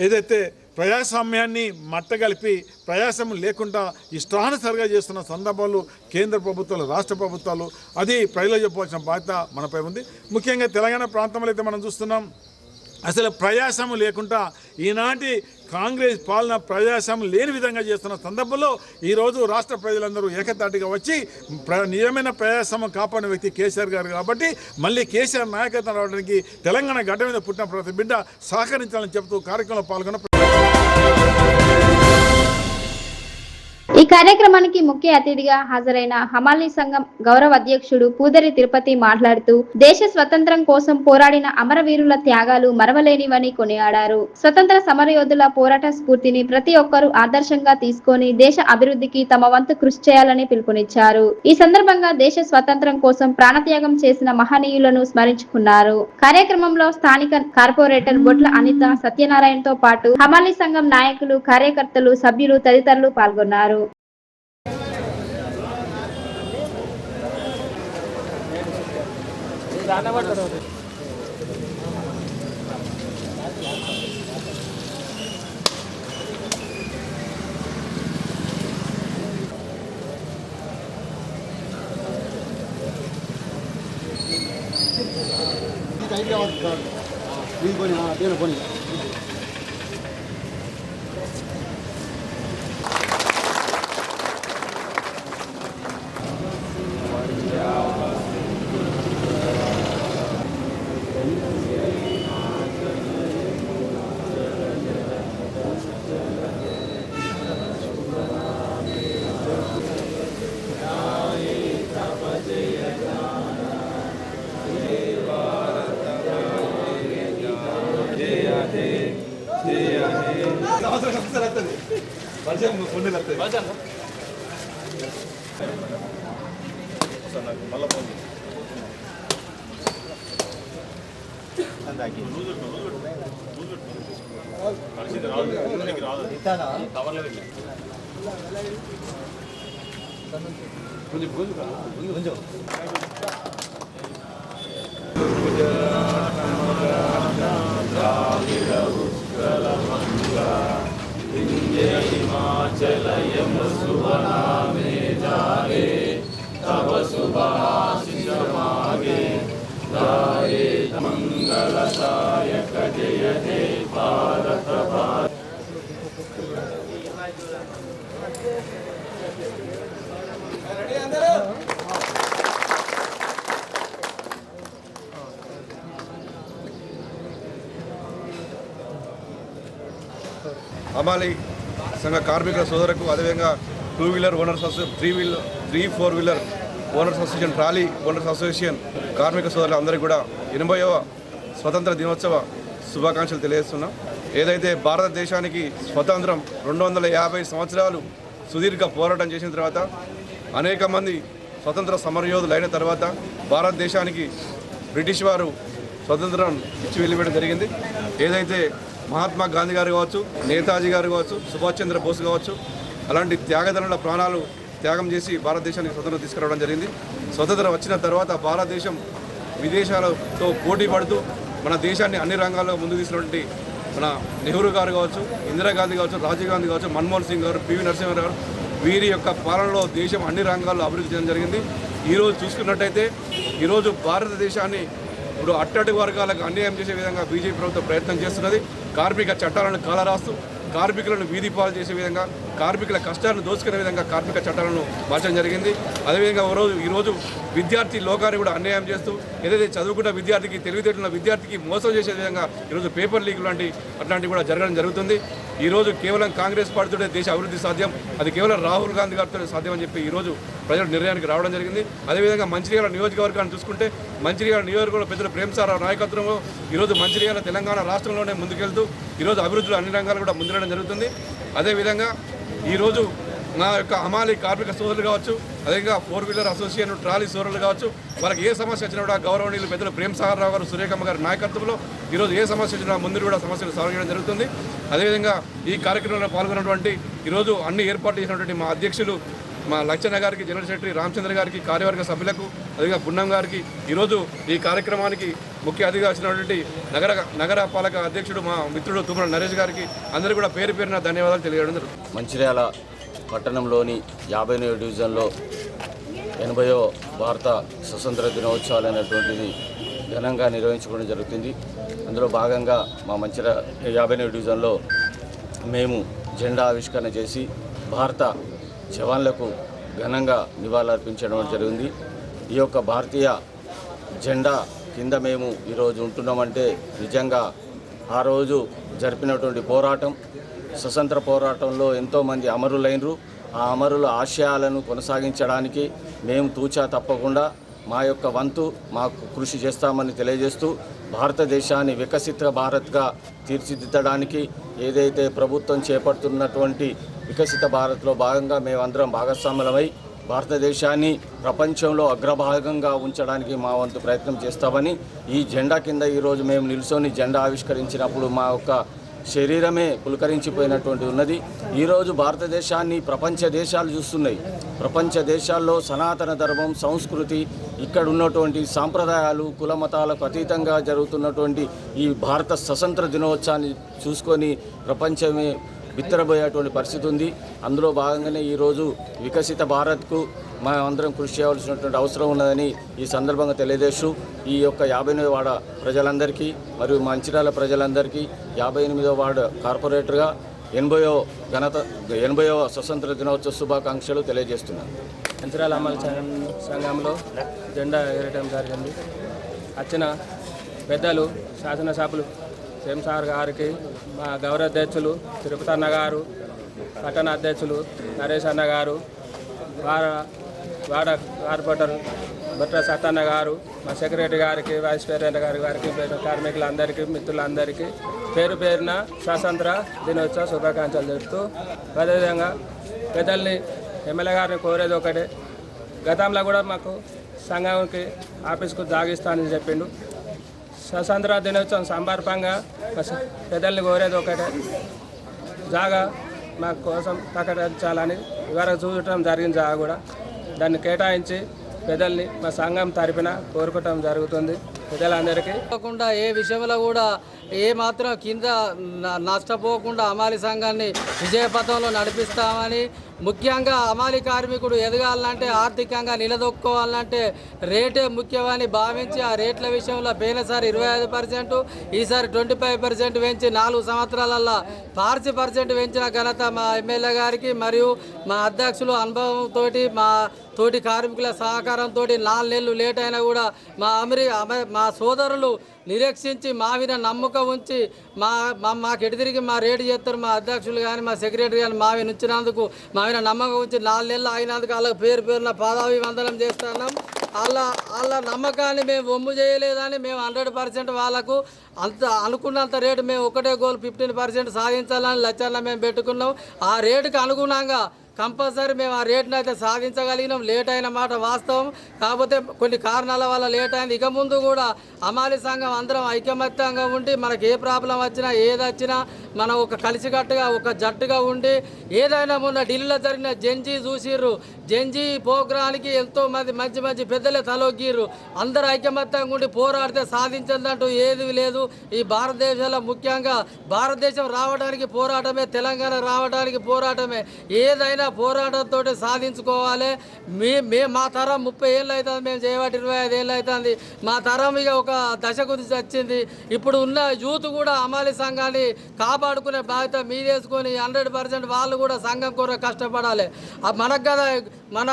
ఏదైతే ప్రజాస్వామ్యాన్ని మట్టగలిపి ప్రజాస్వామ్యం లేకుండా ఇష్టానుసారంగా చేస్తున్న సందర్భాలు కేంద్ర ప్రభుత్వాలు, రాష్ట్ర ప్రభుత్వాలు, అది ప్రజలు చెప్పవలసిన బాధ్యత మనపై ఉంది. ముఖ్యంగా తెలంగాణ ప్రాంతంలో అయితే మనం చూస్తున్నాం, అసలు ప్రజాస్వామ్యం లేకుండా ఈనాటి కాంగ్రెస్ పాలన ప్రజాస్వామ్యం లేని విధంగా చేస్తున్న సందర్భంలో ఈరోజు రాష్ట్ర ప్రజలందరూ ఏకతాటిగా వచ్చి నిజమైన ప్రజాస్వామ్యం కాపాడిన వ్యక్తి కేసీఆర్ గారు కాబట్టి మళ్ళీ కేసీఆర్ నాయకత్వం రావడానికి తెలంగాణ గడ్డ మీద పుట్టిన ప్రతి బిడ్డ సహకరించాలని చెబుతూ కార్యక్రమంలో పాల్గొన్న ఈ కార్యక్రమానికి ముఖ్య అతిథిగా హాజరైన హమాలీ సంఘం గౌరవ అధ్యక్షుడు పూదరి తిరుపతి మాట్లాడుతూ దేశ స్వతంత్రం కోసం పోరాడిన అమరవీరుల త్యాగాలు మరవలేనివని కొనియాడారు. స్వతంత్ర సమరయోధుల పోరాట స్ఫూర్తిని ప్రతి ఒక్కరూ ఆదర్శంగా తీసుకొని దేశ అభివృద్ధికి తమ వంతు కృషి చేయాలని పిలుపునిచ్చారు. ఈ సందర్భంగా దేశ స్వతంత్రం కోసం ప్రాణత్యాగం చేసిన మహనీయులను స్మరించుకున్నారు. కార్యక్రమంలో స్థానిక కార్పొరేటర్ బొట్ల అనిత, సత్యనారాయణతో పాటు హమాలీ సంఘం నాయకులు, కార్యకర్తలు, సభ్యులు తదితరులు పాల్గొన్నారు. హమాలీ సంఘ కార్మికుల సోదరులకు, అదేవిధంగా 2 wheeler owners association, 3-4 wheeler owners association, trolley owners association కార్మిక సోదరులు అందరికీ కూడా 80వ స్వతంత్ర దినోత్సవ శుభాకాంక్షలు తెలియజేస్తున్నాం. ఏదైతే భారతదేశానికి స్వతంత్రం 250 సంవత్సరాలు సుదీర్ఘ పోరాటం చేసిన తర్వాత, అనేక మంది స్వతంత్ర సమరయోధులు అయిన తర్వాత భారతదేశానికి బ్రిటిష్ వారు స్వతంత్రం ఇచ్చి వెళ్ళిపోవడం జరిగింది. ఏదైతే మహాత్మా గాంధీ గారు కావచ్చు, నేతాజీ గారు కావచ్చు, సుభాష్ చంద్ర బోస్ కావచ్చు, అలాంటి త్యాగదనుల ప్రాణాలు త్యాగం చేసి భారతదేశానికి స్వతంత్రం తీసుకురావడం జరిగింది. స్వతంత్రం వచ్చిన తర్వాత భారతదేశం విదేశాలతో పోటీ పడుతూ మన దేశాన్ని అన్ని రంగాల్లో ముందుకు తీసుకున్నటువంటి మన నెహ్రూ గారు కావచ్చు, ఇందిరాగాంధీ కావచ్చు, రాజీవ్ గాంధీ కావచ్చు, మన్మోహన్ సింగ్ గారు, పివి నరసింహరావు గారు, వీరి యొక్క పాలనలో దేశం అన్ని రంగాల్లో అభివృద్ధి చేయడం జరిగింది. ఈరోజు చూసుకున్నట్టయితే ఈరోజు భారతదేశాన్ని ఇప్పుడు అట్టడుగు వర్గాలకు అన్యాయం చేసే విధంగా బీజేపీ ప్రభుత్వం ప్రయత్నం చేస్తున్నది. కార్మిక చట్టాలను కాలరాస్తూ కార్మికులను వీధి పాలు చేసే విధంగా, కార్మికుల కష్టాలను దోచుకునే విధంగా కార్మిక చట్టాలను మార్చడం జరిగింది. అదేవిధంగా ఈరోజు విద్యార్థి లోకాన్ని కూడా అన్యాయం చేస్తూ, ఏదైతే చదువుకున్న విద్యార్థికి, తెలివితేటలున్న విద్యార్థికి మోసం చేసే విధంగా ఈరోజు పేపర్ లీక్ అట్లాంటివి కూడా జరగడం జరుగుతుంది. ఈరోజు కేవలం కాంగ్రెస్ పార్టీతోనే దేశ అభివృద్ధి సాధ్యం, అది కేవలం రాహుల్ గాంధీ గారితో సాధ్యం అని చెప్పి ఈరోజు ప్రజలు నిర్ణయానికి రావడం జరిగింది. అదేవిధంగా మంచిర్యాల నియోజకవర్గాన్ని చూసుకుంటే, మంచిర్యాల నియోజకవర్గంలో పెద్దలు ప్రేమసారావు నాయకత్వంలో ఈరోజు మంచిర్యాల తెలంగాణ రాష్ట్రంలోనే ముందుకెళ్తూ ఈరోజు అభివృద్ధిలో అన్ని రంగాలు కూడా ముందుకు జరుగుతుంది. అదేవిధంగా ఈరోజు నా యొక్క హమాలీ కార్మిక సోదరులు కావచ్చు, అదేవిధంగా 4 వీలర్ అసోసియేషన్, ట్రాలీ సోదరులు కావచ్చు, వాళ్ళకి ఏ సమస్య వచ్చినా కూడా గౌరవనీయులు పెద్దలు ప్రేమసాగరరావు గారు, సురేఖమ్మ గారి నాయకత్వంలో ఈరోజు ఏ సమస్య వచ్చినా ముందు కూడా సమస్యలు సాల్వ్ చేయడం జరుగుతుంది. అదేవిధంగా ఈ కార్యక్రమంలో పాల్గొన్నటువంటి ఈరోజు అన్ని ఏర్పాటు చేసినటువంటి మా అధ్యక్షులు మా లచ్చన్న గారికి, జనరల్ సెక్రటరీ రామచంద్ర గారికి, కార్యవర్గ సభ్యులకు, అదేవిధంగా పున్నం గారికి, ఈరోజు ఈ కార్యక్రమానికి ముఖ్య అతిథిగా వచ్చినటువంటి నగర పాలక అధ్యక్షుడు మా మిత్రుడు తుమ్మల నరేష్ గారికి అందరూ కూడా పేరు పేరున ధన్యవాదాలు తెలియజేయడం జరుగుతుంది. మంచిర్యాల పట్టణంలోని 59వ డివిజన్లో 80వ భారత స్వతంత్ర దినోత్సవాలు అనేటువంటిది ఘనంగా నిర్వహించుకోవడం జరుగుతుంది. అందులో భాగంగా మా మంచిర్యాల 59వ డివిజన్లో మేము జెండా ఆవిష్కరణ చేసి భారత జవాన్లకు ఘనంగా నివాళులర్పించడం జరిగింది. ఈ యొక్క భారతీయ జెండా కింద మేము ఈరోజు ఉంటున్నామంటే నిజంగా ఆ రోజు జరిపినటువంటి పోరాటం, స్వతంత్ర పోరాటంలో ఎంతోమంది అమరులైనరు. ఆ అమరుల ఆశయాలను కొనసాగించడానికి మేము తూచా తప్పకుండా మా యొక్క వంతు మాకు కృషి చేస్తామని తెలియజేస్తూ భారతదేశాన్ని వికసిత భారత్గా తీర్చిదిద్దడానికి ఏదైతే ప్రభుత్వం చేపడుతున్నటువంటి వికసిత భారత్లో భాగంగా మేమందరం భాగస్వాములమై భారతదేశాన్ని ప్రపంచంలో అగ్రభాగంగా ఉంచడానికి మా వంతు ప్రయత్నం చేస్తామని ఈ జెండా కింద ఈరోజు మేము నిల్చొని జెండా ఆవిష్కరించినప్పుడు మా యొక్క శరీరమే పులకరించిపోయినటువంటి ఉన్నది. ఈరోజు భారతదేశాన్ని ప్రపంచ దేశాలు చూస్తున్నాయి. ప్రపంచ దేశాల్లో సనాతన ధర్మం, సంస్కృతి, ఇక్కడ ఉన్నటువంటి సాంప్రదాయాలు, కుల మతాలకు అతీతంగా జరుగుతున్నటువంటి ఈ భారత స్వతంత్ర దినోత్సవాన్ని చూసుకొని ప్రపంచమే బిత్తరబోయేటువంటి పరిస్థితి ఉంది. అందులో భాగంగానే ఈరోజు వికసిత భారత్కు మనం అందరం కృషి చేయవలసినటువంటి అవసరం ఉన్నదని ఈ సందర్భంగా తెలియజేస్తూ ఈ యొక్క 58వ వార్డు ప్రజలందరికీ మరియు మంచిర్యాల ప్రజలందరికీ 58వ వార్డు కార్పొరేటర్గా 80వ స్వతంత్ర దినోత్సవ శుభాకాంక్షలు తెలియజేస్తున్నాను. మంచిర్యాల అమలు సంఘంలో జెండా ఎగరటం జరిగింది. వచ్చిన పెద్దలు, శాసనసభ్యులు సార్ గారికి, మా గౌరవ అధ్యక్షులు తిరుపతి అన్న గారు, పట్టణ అధ్యక్షులు నరేష్ అన్న గారు, వాడ కార్పొరేటర్ బొట్ట సత్తన్న గారు, మా సెక్రటరీ గారికి, వైస్ ప్రెసిడెంట్ గారికి, కార్మికులందరికీ, మిత్రులందరికీ పేరు పేరున స్వాతంత్ర దినోత్సవ శుభాకాంక్షలు చెప్తూ, అదేవిధంగా పెద్దల్ని, ఎమ్మెల్యే గారిని కోరేది ఒకటే, గతంలో కూడా మాకు సంఘంకి ఆఫీస్కు జాగిస్తానని చెప్పిండు. స్వతంత్ర దినోత్సవం సందర్భంగా పెద్దల్ని కోరేది ఒకటే, జాగా మా కోసం ప్రకటించాలని ఇవాళ చూడటం జరిగింది. జాగా కూడా దాన్ని కేటాయించి పెద్దల్ని మా సంఘం తరపున కోరుకోవటం జరుగుతుంది. ప్రజలందరికీ కాకుండా ఏ విషయంలో కూడా ఏ మాత్రం కింద నష్టపోకుండా అమాలి సంఘాన్ని విజయపథంలో నడిపిస్తామని, ముఖ్యంగా అమాలి కార్మికుడు ఎదగాలంటే, ఆర్థికంగా నిలదొక్కోవాలంటే రేటే ముఖ్యమని భావించి ఆ రేట్ల విషయంలో పోయినసారి 25%, ఈసారి 25% పెంచి 4 సంవత్సరాలల్లో 40% పెంచిన ఘనత మా ఎమ్మెల్యే గారికి మరియు మా అధ్యక్షులు అనుభవంతో, మా తోటి కార్మికుల సహకారంతో 4 నెలలు లేట్ అయినా కూడా మా సోదరులు నిరీక్షించి మా మీద నమ్మకం ఉంచి మాకు ఎటుతిరిగి మా రేటు చేస్తారు. మా అధ్యక్షులు కానీ, మా సెక్రటరీ కానీ మా మీద ఉంచినందుకు, మా మీద నమ్మకం ఉంచి 4 నెలలు అయినందుకు వాళ్ళకి పేరు పేరున పాదాభివందనం చేస్తున్నాం. వాళ్ళ నమ్మకాన్ని మేము వమ్ము చేయలేదని మేము 100% వాళ్ళకు అంత అనుకున్నంత రేటు మేము ఒకటే గోల్ 15% సాధించాలని లక్ష్యాన్ని మేము పెట్టుకున్నాం. ఆ రేటుకి అనుగుణంగా కంపల్సరీ మేము ఆ రేటును అయితే సాధించగలిగినాం. లేట్ అయిన మాట వాస్తవం, కాకపోతే కొన్ని కారణాల వల్ల లేట్ అయింది. ఇక ముందు కూడా అమాలి సంఘం అందరం ఐకమత్యంగా ఉండి మనకి ఏ ప్రాబ్లం వచ్చినా ఏది వచ్చినా మనం ఒక కలిసికట్టుగా ఒక జట్టుగా ఉండి, ఏదైనా మొన్న ఢిల్లీలో జరిగిన జెంజీ చూసిర్రు, జెంజీ ప్రోగ్రానికి ఎంతోమంది మంచి మంచి పెద్దలే తలొగ్గిర్రు. అందరూ ఐకమత్యంగా ఉండి పోరాడితే సాధించదంటూ ఏది లేదు. ఈ భారతదేశంలో ముఖ్యంగా భారతదేశం రావడానికి పోరాటమే, తెలంగాణ రావడానికి పోరాటమే. ఏదైనా పోరాటంతో సాధించుకోవాలి. మా తరం 30 ఏళ్ళు అవుతుంది, మేము చేయబట్టి 25 ఏళ్ళు అవుతుంది. మా తరం ఇక ఒక దశకు వచ్చింది. ఇప్పుడు ఉన్న యూత్ కూడా అమాలి సంఘాన్ని కాపాడుకునే బాధ్యత మీదేసుకొని 100% వాళ్ళు కూడా సంఘం కొరకు కష్టపడాలి. మనకు కదా మన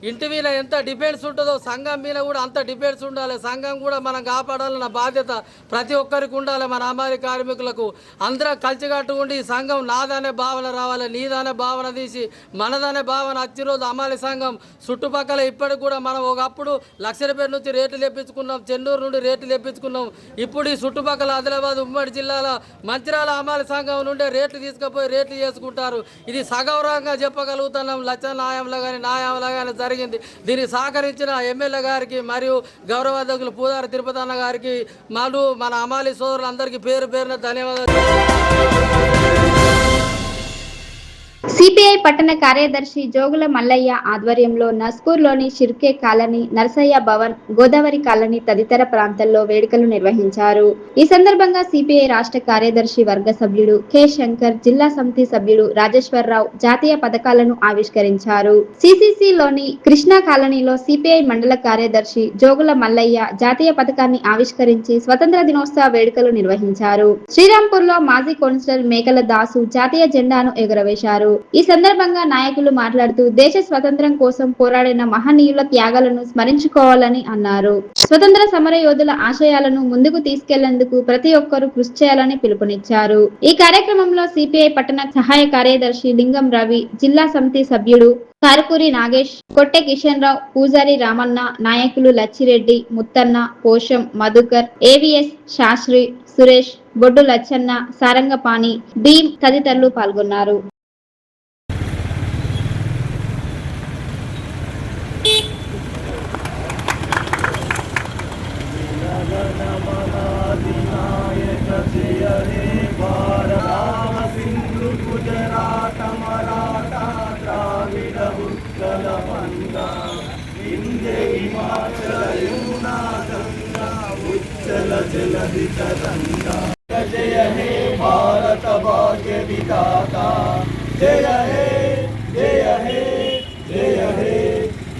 ఇంటి మీద ఎంత డిఫెన్స్ ఉంటుందో సంఘం మీద కూడా అంత డిఫెన్స్ ఉండాలి. సంఘం కూడా మనం కాపాడాలన్న బాధ్యత ప్రతి ఒక్కరికి ఉండాలి. మన అమాలి కార్మికులకు అందరం కలిసికట్టు ఉండి ఈ సంఘం నాదనే భావన రావాలి, నీదనే భావన తీసి మనదనే భావన వచ్చి రోజు అమాలి సంఘం చుట్టుపక్కల ఇప్పటికి కూడా మనం ఒకప్పుడు లక్షరపేట నుంచి రేట్లు తెప్పించుకున్నాం, చెన్నూరు నుండి రేట్లు తెప్పించుకున్నాం. ఇప్పుడు ఈ చుట్టుపక్కల ఆదిలాబాద్ ఉమ్మడి జిల్లాల మంచిర్యాల అమాలి సంఘం నుండే రేట్లు తీసుకుపోయి రేట్లు చేసుకుంటారు. ఇది సగౌరవంగా చెప్పగలుగుతున్నాం. లచ్చ న్యాయంలో కానీ న్యాయంలో కానీ జరిగింది. దీనికి సహకరించిన ఎమ్మెల్యే గారికి మరియు గౌరవ అధ్యక్షులు పూదారి తిరుపతి అన్న గారికి మన అమాలి సోదరులందరికీ పేరు పేరున ధన్యవాదాలు. సిపిఐ పట్టణ కార్యదర్శి జోగుల మల్లయ్య ఆధ్వర్యంలో నస్కూర్లోని షిర్కే కాలనీ, నర్సయ్య భవన్, గోదావరి కాలనీ తదితర ప్రాంతాల్లో వేడుకలు నిర్వహించారు. ఈ సందర్భంగా సిపిఐ రాష్ట్ర కార్యదర్శి వర్గ సభ్యుడు కె శంకర్, జిల్లా సమితి సభ్యుడు రాజేశ్వరరావు జాతీయ పథకాలను ఆవిష్కరించారు. సిసిసిలోని కృష్ణా కాలనీలో సిపిఐ మండల కార్యదర్శి జోగుల మల్లయ్య జాతీయ పథకాన్ని ఆవిష్కరించి స్వతంత్ర దినోత్సవ వేడుకలు నిర్వహించారు. శ్రీరాంపూర్లో మాజీ కౌన్సిలర్ మేకల దాసు జాతీయ జెండాను ఎగురవేశారు. ఈ సందర్భంగా నాయకులు మాట్లాడుతూ దేశ స్వతంత్రం కోసం పోరాడిన మహనీయుల త్యాగాలను స్మరించుకోవాలని అన్నారు. స్వతంత్ర సమర యోధుల ఆశయాలను ముందుకు తీసుకెళ్లేందుకు ప్రతి ఒక్కరూ కృషి చేయాలని పిలుపునిచ్చారు. ఈ కార్యక్రమంలో సిపిఐ పట్టణ సహాయ కార్యదర్శి లింగం రవి, జిల్లా సమితి సభ్యుడు కారుకూరి నాగేష్, కొట్టె కిషన్ రావు, పూజారి రామన్న, నాయకులు లచ్చిరెడ్డి, ముత్తన్న, పోషం, మధుకర్, ఏవిఎస్, శాస్త్రి, సురేష్, బొడ్డు లచ్చన్న, సారంగపాణి, భీమ్ తదితరులు పాల్గొన్నారు. जय हे भारत भाग्य विधाता, जय हे जय हे जय हे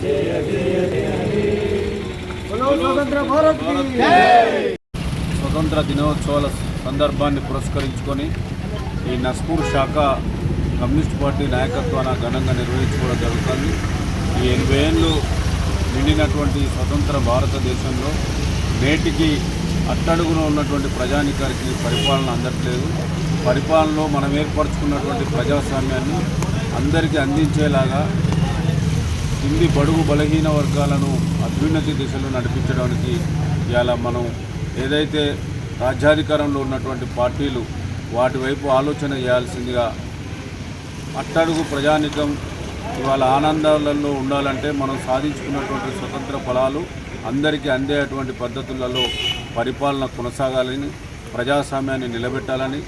जय जय जय हे बोलो स्वतंत्र भारत की जय। స్వతంత్ర దినోత్సవాల సందర్భాన్ని పురస్కరించుకొని ఈ నస్పూర్ శాఖ కమ్యూనిస్ట్ పార్టీ నాయకత్వాన ఘనంగా నిర్వహించుకోవడం జరుగుతుంది. ఈ 80 ఏళ్ళు నిండినటువంటి స్వతంత్ర భారతదేశంలో నేటికి అట్టడుగున ఉన్నటువంటి ప్రజానికానికి పరిపాలన అందట్లేదు. పరిపాలనలో మనం ఏర్పరచుకున్నటువంటి ప్రజాస్వామ్యాన్ని అందరికీ అందించేలాగా కింది బడుగు బలహీన వర్గాలను అభ్యున్నతి దిశలో నడిపించడానికి ఇవాళ మనం ఏదైతే రాజ్యాధికారంలో ఉన్నటువంటి పార్టీలు వాటి వైపు ఆలోచన చేయాల్సిందిగా, అట్టడుగు ప్రజానికం ఇవాళ ఆనందాలలో ఉండాలంటే మనం సాధించుకున్నటువంటి స్వతంత్ర ఫలాలు అందరికీ అందేటువంటి పద్ధతులలో పరిపాలన కొనసాగాలని, ప్రజాస్వామ్యాన్ని నిలబెట్టాలని,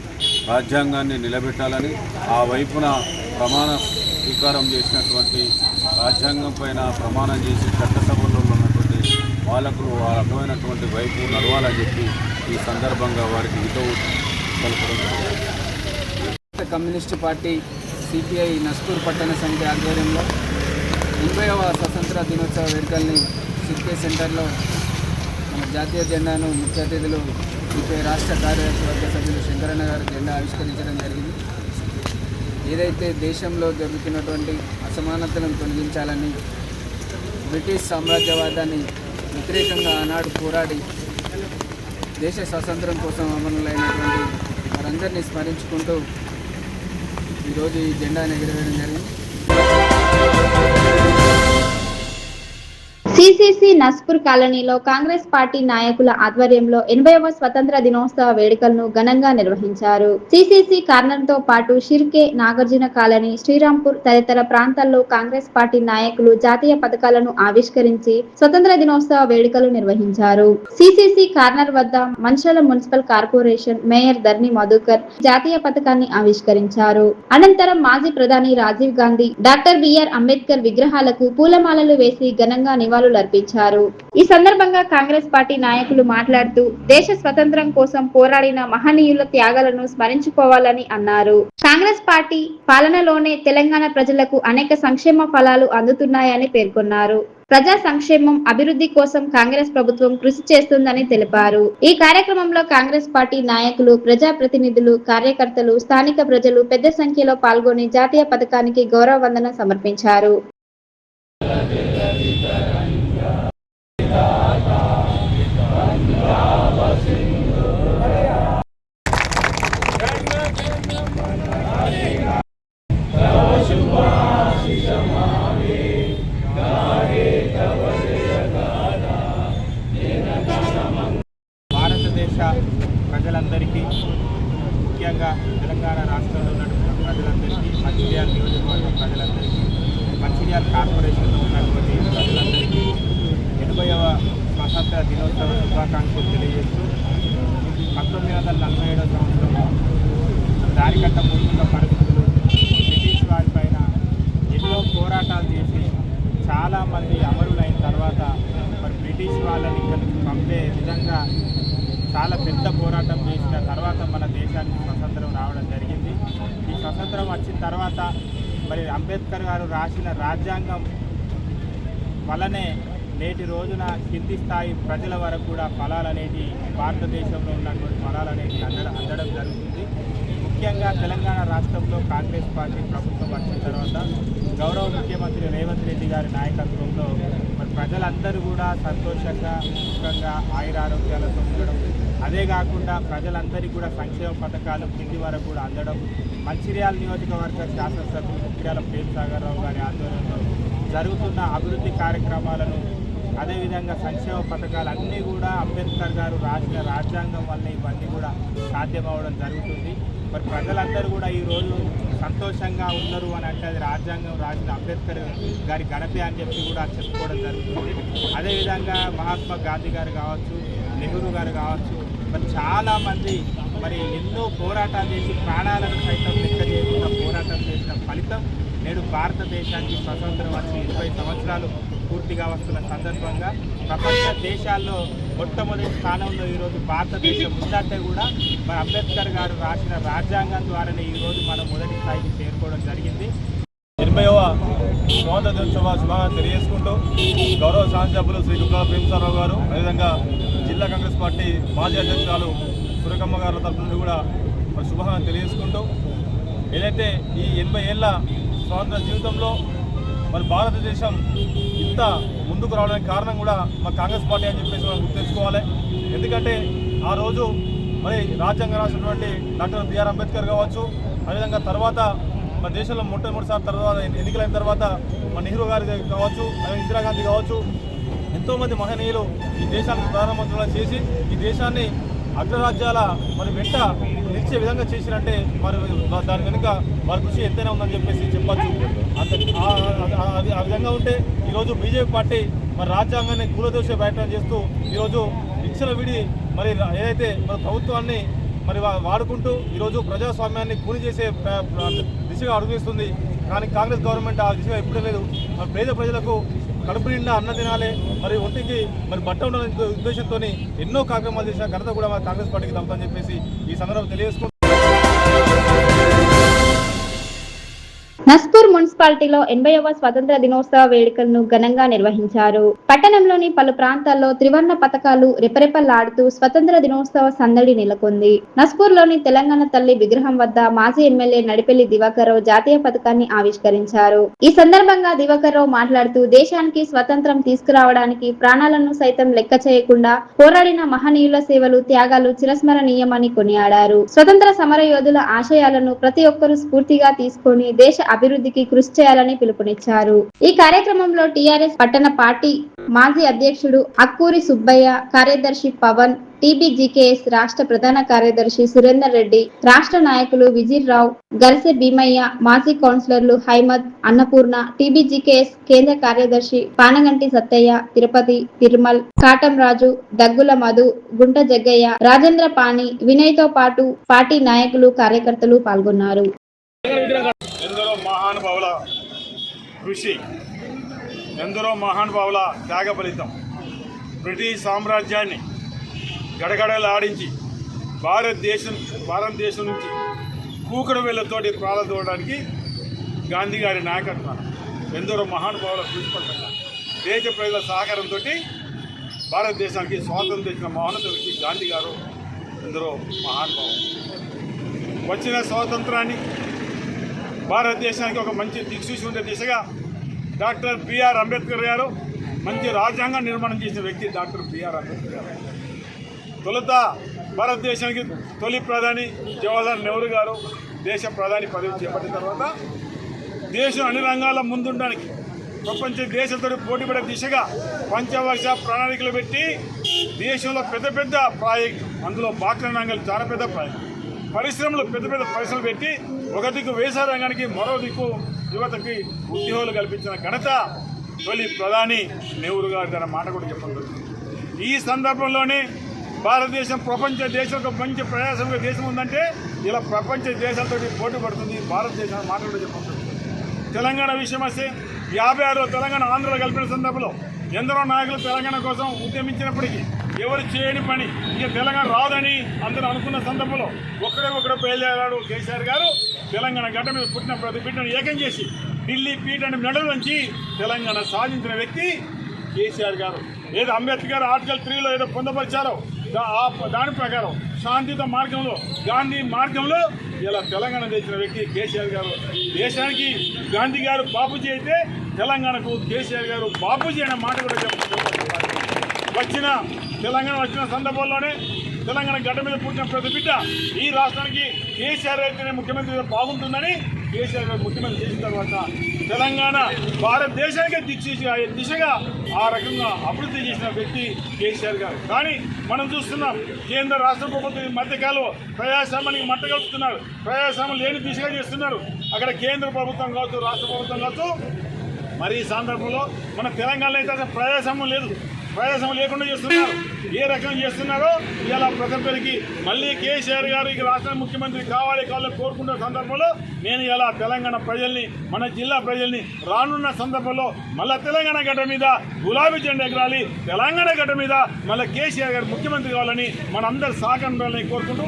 రాజ్యాంగాన్ని నిలబెట్టాలని ఆ వైపున ప్రమాణ స్వీకారం చేసినటువంటి రాజ్యాంగం పైన ప్రమాణం చేసి చట్టసభలో ఉన్నటువంటి వాళ్ళకు ఆ రకమైనటువంటి వైపు నడవాలని చెప్పి ఈ సందర్భంగా వారికి హితవు కలపడం. కమ్యూనిస్ట్ పార్టీ సిపిఐ నస్పూర్ పట్టణ సమితి ఆధ్వర్యంలో 80వ స్వతంత్ర దినోత్సవ వేడుకల్ని సిపిఐ సెంటర్లో మన జాతీయ జెండాను ముఖ్య అతిథులు సిపిఐ రాష్ట్ర కార్యదర్శి వర్గ సభ్యులు శంకరన్న గారు జెండా ఆవిష్కరించడం జరిగింది. ఏదైతే దేశంలో జరుగుతున్నటువంటి అసమానతలను తొలగించాలని, బ్రిటిష్ సామ్రాజ్యవాదాన్ని వ్యతిరేకంగా ఆనాడు పోరాడి దేశ స్వాతంత్రం కోసం అమరులైనటువంటి వారందరినీ స్మరించుకుంటూ ఈరోజు ఈ జెండాను ఎగురవేయడం జరిగింది. సిసిసి నస్పూర్ కాలనీలో కాంగ్రెస్ పార్టీ నాయకుల ఆధ్వర్యంలో 80వ స్వతంత్ర దినోత్సవ వేడుకలను ఘనంగా నిర్వహించారు. సిసిసి కార్నర్ తో పాటు షిర్కే, నాగార్జున కాలనీ, శ్రీరాంపూర్ తదితర ప్రాంతాల్లో కాంగ్రెస్ పార్టీ నాయకులు జాతీయ పథకాలను ఆవిష్కరించి స్వతంత్ర దినోత్సవ వేడుకలు నిర్వహించారు. సిసిసి కార్నర్ వద్ద Mancherial municipal corporation mayor Dharni Madhukar జాతీయ పథకాన్ని ఆవిష్కరించారు. అనంతరం మాజీ ప్రధాని రాజీవ్ గాంధీ, డాక్టర్ బిఆర్ అంబేద్కర్ విగ్రహాలకు పూలమాలలు వేసి ఘనంగా అర్పించారు. ఈ సందర్భంగా కాంగ్రెస్ పార్టీ నాయకులు మాట్లాడుతూ దేశ స్వతంత్రం కోసం పోరాడిన మహనీయుల త్యాగాలను స్మరించుకోవాలని అన్నారు. కాంగ్రెస్ పార్టీ పాలనలోనే తెలంగాణ ప్రజలకు అనేక సంక్షేమ ఫలాలు అందుతున్నాయని పేర్కొన్నారు. ప్రజా సంక్షేమం, అభివృద్ధి కోసం కాంగ్రెస్ ప్రభుత్వం కృషి చేస్తుందని తెలిపారు. ఈ కార్యక్రమంలో కాంగ్రెస్ పార్టీ నాయకులు, ప్రజాప్రతినిధులు, కార్యకర్తలు, స్థానిక ప్రజలు పెద్ద సంఖ్యలో పాల్గొని జాతీయ పథకానికి గౌరవ వందనం సమర్పించారు. భారతదేశ ప్రజలందరికీ, ముఖ్యంగా తెలంగాణ రాష్ట్రంలో ఉన్నటువంటి ప్రజలందరికీ, మంచిర్యాల నియోజకవర్గం ప్రజలందరికీ, మంచిర్యాల కార్పొరేషన్లో ఉన్నటువంటి ప్రజలందరికీ 80వ స్వతంత్ర దినోత్సవ శుభాకాంక్షలు తెలియజేస్తూ 1947 సంవత్సరంలో దారికట్ట ముందున్న పరిస్థితులు బ్రిటిష్ వారి చాలామంది అమరులైన తర్వాత మరి బ్రిటిష్ వాళ్ళని ఇక్కడ నుంచి పంపే విధంగా చాలా పెద్ద పోరాటం చేసిన తర్వాత మన దేశానికి స్వతంత్రం రావడం జరిగింది. ఈ స్వతంత్రం వచ్చిన తర్వాత మరి అంబేద్కర్ గారు రాసిన రాజ్యాంగం వల్లనే నేటి రోజున కింది స్థాయి ప్రజల వరకు కూడా ఫలాలనేటి భారతదేశంలో ఉన్నటువంటి ఫలాలనేటి అందడం జరుగుతుంది. ముఖ్యంగా తెలంగాణ రాష్ట్రంలో కాంగ్రెస్ పార్టీ ప్రభుత్వం వచ్చిన తర్వాత గౌరవ ముఖ్యమంత్రి రేవంత్ రెడ్డి గారి నాయకత్వంలో మరి ప్రజలందరూ కూడా సంతోషంగా సుఖంగా ఆయురారోగ్యాలతో ఉండడం, అదే కాకుండా ప్రజలందరికీ కూడా సంక్షేమ పథకాలు కింది వరకు కూడా అందడం, మంచిర్యాల నియోజకవర్గ శాసనసభ్యులు ముఖ్యాల ప్రేమ్సాగర్ రావు గారి ఆధ్వర్యంలో జరుగుతున్న అభివృద్ధి కార్యక్రమాలను, అదేవిధంగా సంక్షేమ పథకాలు అన్నీ కూడా అంబేద్కర్ గారు రాసిన రాజ్యాంగం వల్ల ఇవన్నీ కూడా సాధ్యమవడం జరుగుతుంది. మరి ప్రజలందరూ కూడా ఈరోజు సంతోషంగా ఉన్నారు అని అంటే అది రాజ్యాంగం రాసిన అంబేద్కర్ గారి ఘనతే అని చెప్పి కూడా చెప్పుకోవడం జరుగుతుంది. అదేవిధంగా మహాత్మా గాంధీ గారు కావచ్చు, నెహ్రూ గారు కావచ్చు, మరి చాలామంది మరి ఎన్నో పోరాటాలు చేసి ప్రాణాలను సైతం లెక్క చేయకుండా పోరాటం చేసిన ఫలితం నేడు భారతదేశానికి స్వతంత్రం వచ్చి 20 సంవత్సరాలు పూర్తిగా వస్తున్న సందర్భంగా ప్రపంచ దేశాల్లో మొట్టమొదటి స్థానంలో ఈరోజు భారతదేశం ఉందంటే కూడా మరి అంబేద్కర్ గారు రాసిన రాజ్యాంగం ద్వారానే ఈరోజు మనం మొదటి స్థాయికి చేరుకోవడం జరిగింది. 80వ స్వాతంత్ర దినోత్సవ శుభాకాంక్షలు తెలియజేసుకుంటూ గౌరవ శాసనసభ్యులు శ్రీ కుక్కల ప్రేమసారావు గారు, అదేవిధంగా జిల్లా కాంగ్రెస్ పార్టీ మాజీ అధ్యక్షురాలు సురేఖమ్మ గారి తరఫు నుండి కూడా మరి శుభాకాంక్షలు తెలియజేసుకుంటూ, ఏదైతే ఈ 80 ఏళ్ళ స్వాతంత్ర జీవితంలో మరి భారతదేశం ఇంత ముందుకు రావడానికి కారణం కూడా మా కాంగ్రెస్ పార్టీ అని చెప్పేసి మనం గుర్తుంచుకోవాలి. ఎందుకంటే ఆ రోజు మరి రాజ్యాంగం రాసినటువంటి డాక్టర్ బిఆర్ అంబేద్కర్ కావచ్చు, అదేవిధంగా తర్వాత మన దేశంలో మొట్టమొదటిసారి తర్వాత ఎన్నికలైన తర్వాత మన నెహ్రూ గారి కావచ్చు, అదే ఇందిరాగాంధీ కావచ్చు, ఎంతోమంది మహనీయులు ఈ దేశానికి ప్రధానమంత్రులు చేసి ఈ దేశాన్ని అగ్రరాజ్యాల మరి వెంట నిలిచే విధంగా చేసినట్టే మరి దాని వెనుక వారి కృషి ఎంతైనా ఉందని చెప్పేసి చెప్పచ్చు. ఆ విధంగా ఉంటే ఈరోజు బీజేపీ పార్టీ మరి రాజ్యాంగాన్ని కూలదోసే ప్రయత్నం చేస్తూ ఈరోజు విడి మరి ఏదైతే మరి ప్రభుత్వాన్ని మరి వాడుకుంటూ ఈరోజు ప్రజాస్వామ్యాన్ని కూలి చేసే దిశగా అడుగుస్తుంది. కానీ కాంగ్రెస్ గవర్నమెంట్ ఆ దిశగా ఎప్పుడూ లేదు. మరి పేద ప్రజలకు కడుపు నిండా అన్న తినాలి, మరి ఒంటికి మరి బట్ట ఉండాలనే ఉద్దేశంతో ఎన్నో కార్యక్రమాలు చేసిన ఘనత కూడా మా కాంగ్రెస్ పార్టీకి దక్కుతుందని చెప్పేసి ఈ సందర్భంగా తెలియజేసుకుంటున్నాం. నస్పూర్ మున్సిపాలిటీలో 80వ స్వతంత్ర దినోత్సవ వేడుకలను ఘనంగా నిర్వహించారు. పట్టణంలోని పలు ప్రాంతాల్లో త్రివర్ణ పతాకాలు రెపరెపలాడుతూ స్వతంత్ర దినోత్సవ సందడి నెలకొంది. నస్పూర్లోని తెలంగాణ తల్లి విగ్రహం వద్ద మాజీ ఎమ్మెల్యే నడిపెల్లి దివాకర్ రావు జాతీయ పతాకాన్ని ఆవిష్కరించారు. ఈ సందర్భంగా దివాకర్ రావు మాట్లాడుతూ దేశానికి స్వతంత్రం తీసుకురావడానికి ప్రాణాలను సైతం లెక్క చేయకుండా పోరాడిన మహనీయుల సేవలు, త్యాగాలు చిరస్మరణీయమని కొనియాడారు. స్వతంత్ర సమర యోధుల ఆశయాలను ప్రతి ఒక్కరూ స్ఫూర్తిగా తీసుకొని దేశ అభివృద్ధికి కృషి చేయాలని పిలుపునిచ్చారు. ఈ కార్యక్రమంలో టీఆర్ఎస్ పట్టణ పార్టీ మాజీ అధ్యక్షుడు అక్కూరి సుబ్బయ్య, కార్యదర్శి పవన్, టీబీజీకేఎస్ రాష్ట్ర ప్రధాన కార్యదర్శి సురేందర్ రెడ్డి, రాష్ట్ర నాయకులు విజిర్రావు, గల్సె భీమయ్య, మాజీ కౌన్సిలర్లు హైమద్, అన్నపూర్ణ, టీబీజీకేఎస్ కేంద్ర కార్యదర్శి పానగంటి సత్తయ్య, తిరుపతి, తిరుమల్, కాటం రాజు, దగ్గుల మధు, గుంట జగ్గయ్య, రాజేంద్ర పాణి, వినయ్ తో పాటు పార్టీ నాయకులు, కార్యకర్తలు పాల్గొన్నారు. ఎందరో మహానుభావుల కృషి, ఎందరో మహానుభావుల త్యాగ ఫలితం బ్రిటిష్ సామ్రాజ్యాన్ని గడగడలాడించి భారతదేశం నుంచి కూకడు వేళ్లతోటి ప్రారంభించడానికి గాంధీ గారి నాయకత్వం, ఎందరో మహానుభావుల కృషి ఫలితంగా దేశ ప్రజల సహకారంతో భారతదేశానికి స్వాతంత్రం తెచ్చిన మహోన్నత వ్యక్తి గాంధీ గారు. ఎందరో మహానుభావులు వచ్చిన స్వాతంత్రాన్ని భారతదేశానికి ఒక మంచి దిక్సూచి ఉండే దిశగా డాక్టర్ బిఆర్ అంబేద్కర్ గారు మంచి రాజ్యాంగం నిర్మాణం చేసిన వ్యక్తి డాక్టర్ బిఆర్ అంబేద్కర్ గారు. తొలుత భారతదేశానికి తొలి ప్రధాని జవహర్లాల్ నెహ్రూ గారు దేశ ప్రధాని పదవి చేపట్టిన తర్వాత దేశం అన్ని రంగాల ముందుండడానికి ప్రపంచ దేశాలతో పోటీపడే దిశగా పంచవర్ష ప్రణాళికలు పెట్టి దేశంలో పెద్ద పెద్ద ప్రాజెక్టు, అందులో బాక్ల రంగాలు చాలా పెద్ద ప్రాజెక్టు, పరిశ్రమలు పెద్ద పెద్ద పరిశ్రమలు పెట్టి ఒక దిక్కు వ్యవసాయ రంగానికి, మరో దిక్కు యువతకి ఉద్యోగాలు కల్పించిన ఘనత తొలి ప్రధాని నెహ్రూ గారు తన మాట కూడా చెప్పడం. ఈ సందర్భంలోనే భారతదేశం ప్రపంచ దేశంలో మంచి ప్రజాస్వామిక దేశం ఉందంటే ఇలా ప్రపంచ దేశాలతో పోటీ పడుతుంది. భారతదేశం మాట కూడా చెప్పడం. తెలంగాణ విషయం వస్తే 56 తెలంగాణ ఆంధ్రలో కలిపిన సందర్భంలో ఎందరో నాయకులు తెలంగాణ కోసం ఉద్యమించినప్పటికీ ఎవరు చేయని పని ఇక తెలంగాణ రాదని అందరూ అనుకున్న సందర్భంలో ఒకడే బయలుదేరాడు కేసీఆర్ గారు. తెలంగాణ గడ్డ మీద పుట్టిన ప్రతి బిడ్డను ఏకం చేసి ఢిల్లీ పీఠాన్ని మెడలు వంచి తెలంగాణ సాధించిన వ్యక్తి కేసీఆర్ గారు. ఏదో అంబేద్కర్ ఆర్టికల్ 3లో ఏదో పొందపరిచారో దాని ప్రకారం శాంతియుత మార్గంలో గాంధీ మార్గంలో ఇలా తెలంగాణ తెచ్చిన వ్యక్తి కేసీఆర్ గారు. దేశానికి గాంధీ గారు బాపూజీ అయితే తెలంగాణకు కేసీఆర్ గారు బాపూజీ అనే మాట కూడా చెప్తున్నారు. తెలంగాణ వచ్చిన సందర్భంలోనే తెలంగాణ గడ్డ మీద పుట్టిన ప్రతి బిడ్డ ఈ రాష్ట్రానికి కేసీఆర్ అయితేనే ముఖ్యమంత్రి బాగుంటుందని కేసీఆర్ గారు ముఖ్యమంత్రి చేసిన తర్వాత తెలంగాణ భారతదేశానికే దిశగా ఆ రకంగా అభివృద్ధి చేసిన వ్యక్తి కేసీఆర్ గారు. కానీ మనం చూస్తున్నాం కేంద్ర రాష్ట్ర ప్రభుత్వం మధ్యకాలంలో ప్రజాస్వామ్యానికి మట్టగలుపుతున్నారు. ప్రజాస్వామ్యం లేని దిశగా చేస్తున్నారు. అక్కడ కేంద్ర ప్రభుత్వం కావచ్చు, రాష్ట్ర ప్రభుత్వం కావచ్చు. మరి ఈ సందర్భంలో మన తెలంగాణలో అయితే అసలు ప్రజాస్వామ్యం లేదు. ప్రజాస్వామ్యం లేకుండా చేస్తున్నారు. ఏ రకంగా చేస్తున్నారో ఇలా ప్రతి ఒక్కరికి మళ్ళీ కేసీఆర్ గారు ఇక రాష్ట్ర ముఖ్యమంత్రి కావాలని కోరుకుంటున్న సందర్భంలో నేను ఇలా తెలంగాణ ప్రజల్ని, మన జిల్లా ప్రజల్ని రానున్న సందర్భంలో మళ్ళీ తెలంగాణ గడ్డ మీద గులాబీ జెండా ఎగరాలి, తెలంగాణ గడ్డ మీద మళ్ళీ కేసీఆర్ గారు ముఖ్యమంత్రి కావాలని మనందరి సహకారాన్ని కోరుకుంటూ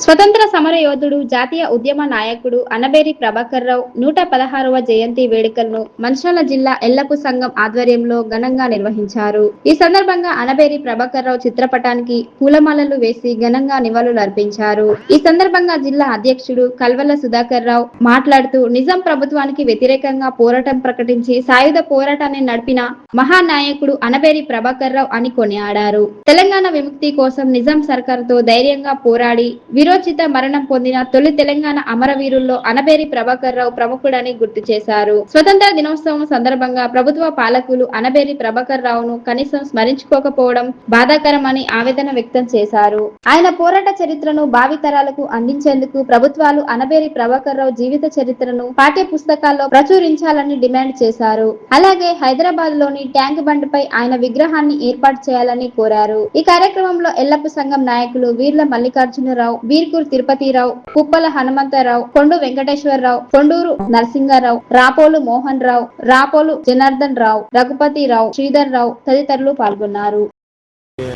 స్వతంత్ర సమర యోధుడు, జాతీయ ఉద్యమ నాయకుడు అనబేరి ప్రభాకర్ రావు 116వ జయంతి వేడుకలను మంచిర్యాల జిల్లా ఎల్లపు సంఘం ఆధ్వర్యంలో ఘనంగా నిర్వహించారు. ఈ సందర్భంగా అనబేరి ప్రభాకర్ రావు చిత్రపటానికి పూలమాలలు వేసి ఘనంగా నివాళులు అర్పించారు. ఈ సందర్భంగా జిల్లా అధ్యక్షుడు కల్వల సుధాకర్ రావు మాట్లాడుతూ నిజాం ప్రభుత్వానికి వ్యతిరేకంగా పోరాటం ప్రకటించి సాయుధ పోరాటాన్ని నడిపిన మహానాయకుడు అనబేరి ప్రభాకర్ రావు అని కొనియాడారు. తెలంగాణ విముక్తి కోసం నిజాం సర్కారుతో ధైర్యంగా పోరాడి వీరోచిత మరణం పొందిన తొలి తెలంగాణ అమరవీరుల్లో అనబేరి ప్రభాకర్ రావు ప్రముఖుడని గుర్తు చేశారు. స్వతంత్ర దినోత్సవం సందర్భంగా ప్రభుత్వ పాలకులు అనబేరి ప్రభాకర్ రావును కనీసం స్మరించుకోకపోవడం బాధాకరమని ఆవేదన వ్యక్తం చేశారు. ఆయన పోరాట చరిత్రను భావితరాలకు అందించేందుకు ప్రభుత్వాలు అనబేరి ప్రభాకర్ రావు జీవిత చరిత్రను పాఠ్య పుస్తకాల్లో ప్రచురించాలని డిమాండ్ చేశారు. అలాగే హైదరాబాద్ లోని ట్యాంక్ బండ్పై ఆయన విగ్రహాన్ని ఏర్పాటు చేయాలని కోరారు. ఈ కార్యక్రమంలో ఎల్లపు సంఘం నాయకులు వీర్ల మల్లికార్జునరావు, బీర్కూర్ తిరుపతిరావు, కుప్పల హనుమంతరావు, కొండు వెంకటేశ్వరరావు, కొండూరు నరసింగారావు, రాపోలు మోహన్ రావు, రాపోలు జనార్దన్ రావు, రఘుపతిరావు, శ్రీధర్ రావు తదితరులు పాల్గొన్నారు.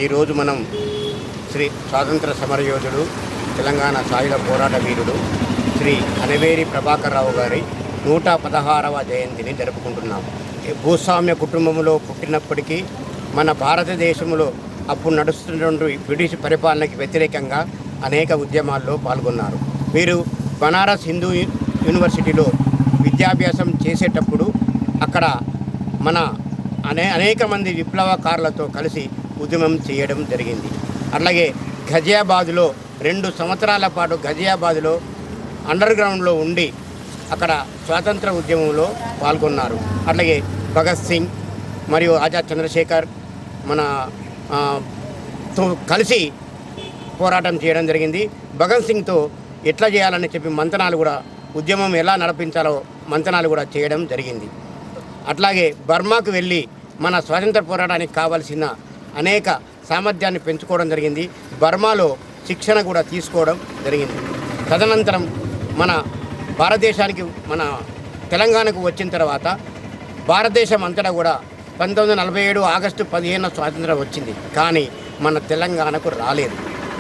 ఈరోజు మనం శ్రీ స్వాతంత్ర సమరయోధుడు, తెలంగాణ సాయుధ పోరాట వీరుడు శ్రీ అనబేరి ప్రభాకర్ రావు గారి 116వ జయంతిని జరుపుకుంటున్నాం. భూస్వామ్య కుటుంబంలో పుట్టినప్పటికీ మన భారతదేశంలో అప్పుడు నడుస్తున్నటువంటి బ్రిటిష్ పరిపాలనకి వ్యతిరేకంగా అనేక ఉద్యమాల్లో పాల్గొన్నారు. వీరు బనారస్ హిందూ యూనివర్సిటీలో విద్యాభ్యాసం చేసేటప్పుడు అక్కడ మన అనేక మంది విప్లవకారులతో కలిసి ఉద్యమం చేయడం జరిగింది. అలాగే ఘజియాబాద్లో 2 సంవత్సరాల పాటు ఘజియాబాద్లో అండర్ గ్రౌండ్లో ఉండి అక్కడ స్వాతంత్ర ఉద్యమంలో పాల్గొన్నారు. అట్లాగే భగత్ సింగ్ మరియు ఆజాద్ చంద్రశేఖర్ తో కలిసి పోరాటం చేయడం జరిగింది. భగత్ సింగ్తో ఎట్లా చేయాలని చెప్పి మంతనాలు కూడా, ఉద్యమం ఎలా నడిపించాలో మంతనాలు కూడా చేయడం జరిగింది. అట్లాగే బర్మాకు వెళ్ళి మన స్వాతంత్ర పోరాటానికి కావాల్సిన అనేక సామర్థ్యాన్ని పెంచుకోవడం జరిగింది. బర్మాలో శిక్షణ కూడా తీసుకోవడం జరిగింది. తదనంతరం మన భారతదేశానికి, మన తెలంగాణకు వచ్చిన తర్వాత భారతదేశం అంతటా కూడా 1947 ఆగస్టు 15 స్వాతంత్రం వచ్చింది. కానీ మన తెలంగాణకు రాలేదు.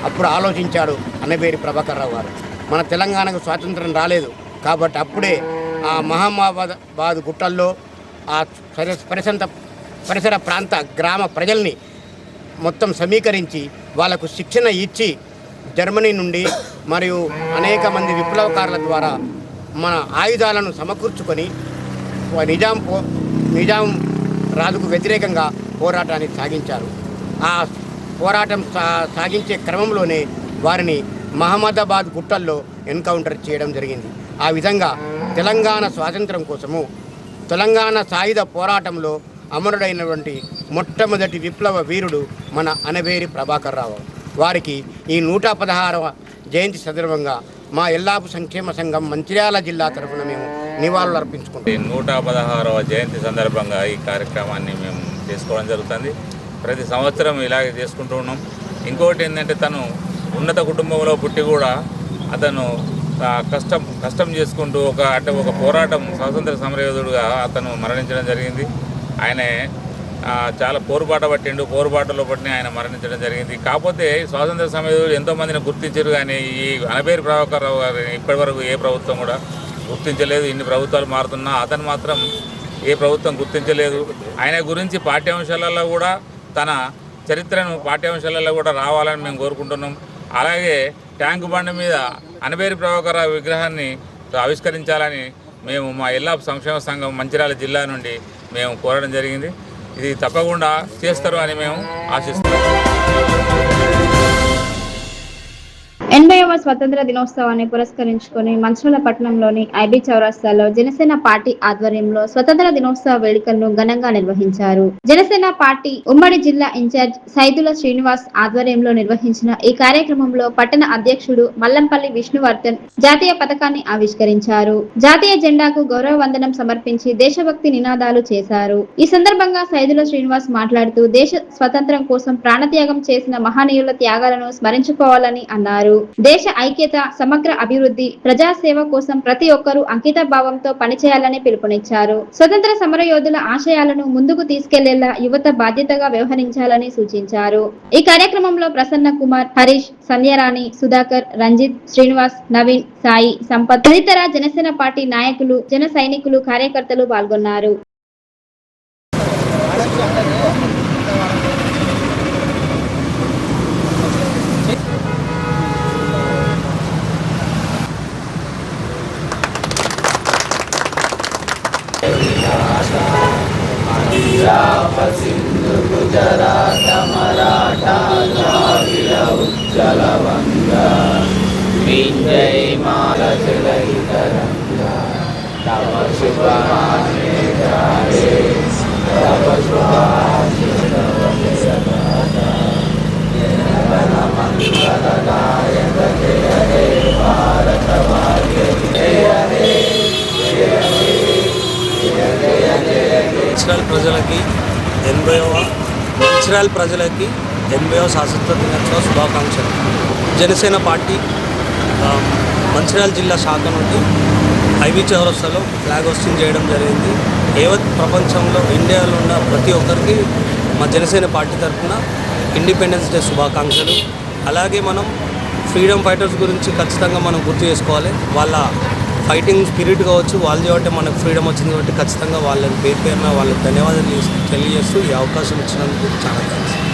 అప్పుడు ఆలోచించాడు అనబేరి ప్రభాకర్ రావు గారు, మన తెలంగాణకు స్వాతంత్రం రాలేదు కాబట్టి అప్పుడే ఆ మహమ్మదాబాద్ గుట్టల్లో ఆ పరిసర ప్రాంత గ్రామ ప్రజల్ని మొత్తం సమీకరించి వాళ్లకు శిక్షణ ఇచ్చి జర్మనీ నుండి మరియు అనేక మంది విప్లవకారుల ద్వారా మన ఆయుధాలను సమకూర్చుకొని నిజాం రాజుకు వ్యతిరేకంగా పోరాటాన్ని సాగించారు. ఆ పోరాటం సాగించే క్రమంలోనే వారిని మహమ్మదాబాద్ గుట్టల్లో ఎన్కౌంటర్ చేయడం జరిగింది. ఆ విధంగా తెలంగాణ స్వాతంత్రం కోసము తెలంగాణ సాయుధ పోరాటంలో అమరుడైనటువంటి మొట్టమొదటి విప్లవ వీరుడు మన అనబేరి ప్రభాకర్ రావు. వారికి ఈ 116వ జయంతి సందర్భంగా మా ఎల్లాపు సంక్షేమ సంఘం మంచిర్యాల జిల్లా తరఫున మేము నివాళులు అర్పించుకుంటాం. 116వ జయంతి సందర్భంగా ఈ కార్యక్రమాన్ని మేము చేసుకోవడం జరుగుతుంది. ప్రతి సంవత్సరం ఇలాగే చేసుకుంటూ ఉన్నాం. ఇంకోటి ఏంటంటే తను ఉన్నత కుటుంబంలో పుట్టి కూడా అతను కష్టం చేసుకుంటూ ఒక పోరాటం స్వాతంత్ర సమరయోధుడుగా అతను మరణించడం జరిగింది. ఆయన చాలా పోరుబాట పట్టిండు, పోరుబాటలో పట్టిన ఆయన మరణించడం జరిగింది. కాకపోతే స్వాతంత్ర సమరయోధుడు ఎంతోమందిని గుర్తించారు, కానీ ఈ అనబేరి ప్రభాకర్ రావు గారిని ఇప్పటివరకు ఏ ప్రభుత్వం కూడా గుర్తించలేదు. ఇన్ని ప్రభుత్వాలు మారుతున్నా అతను మాత్రం ఏ ప్రభుత్వం గుర్తించలేదు. ఆయన గురించి పాఠ్యాంశాలలో కూడా తన చరిత్రను పాఠ్యాంశాలలో కూడా రావాలని మేము కోరుకుంటున్నాం. అలాగే ట్యాంకు బండి మీద అనబేరి ప్రభాకర్ రావు విగ్రహాన్ని ఆవిష్కరించాలని మేము మా ఎల్లా సంక్షేమ సంఘం మంచిర్యాల జిల్లా నుండి మేము కోరడం జరిగింది. ఇది తప్పకుండా చేస్తారు అని మేము ఆశిస్తున్నాం. 80వ స్వతంత్ర దినోత్సవాన్ని పురస్కరించుకొని మంచిర్యాల పట్టణంలోని ఐబీ చౌరస్తాలో జనసేన పార్టీ ఆధ్వర్యంలో స్వతంత్ర దినోత్సవ వేడుకలను ఘనంగా నిర్వహించారు. జనసేన పార్టీ ఉమ్మడి జిల్లా ఇన్ఛార్జ్ సైదుల శ్రీనివాస్ ఆధ్వర్యంలో నిర్వహించిన ఈ కార్యక్రమంలో పట్టణ అధ్యక్షుడు మల్లంపల్లి విష్ణువర్ధన్ జాతీయ పతాకాన్ని ఆవిష్కరించారు. జాతీయ జెండాకు గౌరవ వందనం సమర్పించి దేశభక్తి నినాదాలు చేశారు. ఈ సందర్భంగా సైదుల శ్రీనివాస్ మాట్లాడుతూ దేశ స్వతంత్రం కోసం ప్రాణత్యాగం చేసిన మహనీయుల త్యాగాలను స్మరించుకోవాలని అన్నారు. దేశ ఐక్యత, సమగ్ర అభివృద్ధి, ప్రజాసేవ కోసం ప్రతి ఒక్కరూ అంకిత భావంతో పనిచేయాలని పిలుపునిచ్చారు. స్వతంత్ర సమరయోధుల ఆశయాలను ముందుకు తీసుకెళ్లేలా యువత బాధ్యతగా వ్యవహరించాలని సూచించారు. ఈ కార్యక్రమంలో ప్రసన్న కుమార్, హరీష్, సంధ్యారాణి, సుధాకర్, రంజిత్, శ్రీనివాస్, నవీన్, సాయి, సంపత్ తదితర జనసేన పార్టీ నాయకులు, జన సైనికులు, కార్యకర్తలు పాల్గొన్నారు. మంచిర్యాల ప్రజలకి 80వ స్వాతంత్ర దినోత్సవ శుభాకాంక్షలు. జనసేన పార్టీ మంచిర్యాల జిల్లా శాఖ నుండి ఐబీ చౌరస్తాలో ఫ్లాగ్ హోస్టింగ్ చేయడం జరిగింది. యావత్ ప్రపంచంలో ఇండియాలో ఉన్న ప్రతి ఒక్కరికి మా జనసేన పార్టీ తరఫున ఇండిపెండెన్స్ డే శుభాకాంక్షలు. అలాగే మనం ఫ్రీడమ్ ఫైటర్స్ గురించి ఖచ్చితంగా మనం గుర్తు చేసుకోవాలి. వాళ్ళ ఫైటింగ్ స్పిరిట్ కావచ్చు, వాళ్ళు కాబట్టి మనకు ఫ్రీడమ్ వచ్చింది కాబట్టి ఖచ్చితంగా వాళ్ళని పేరున వాళ్ళకి ధన్యవాదాలు తెలియజేస్తూ ఈ అవకాశం ఇచ్చినందుకు చాలా థ్యాంక్స్.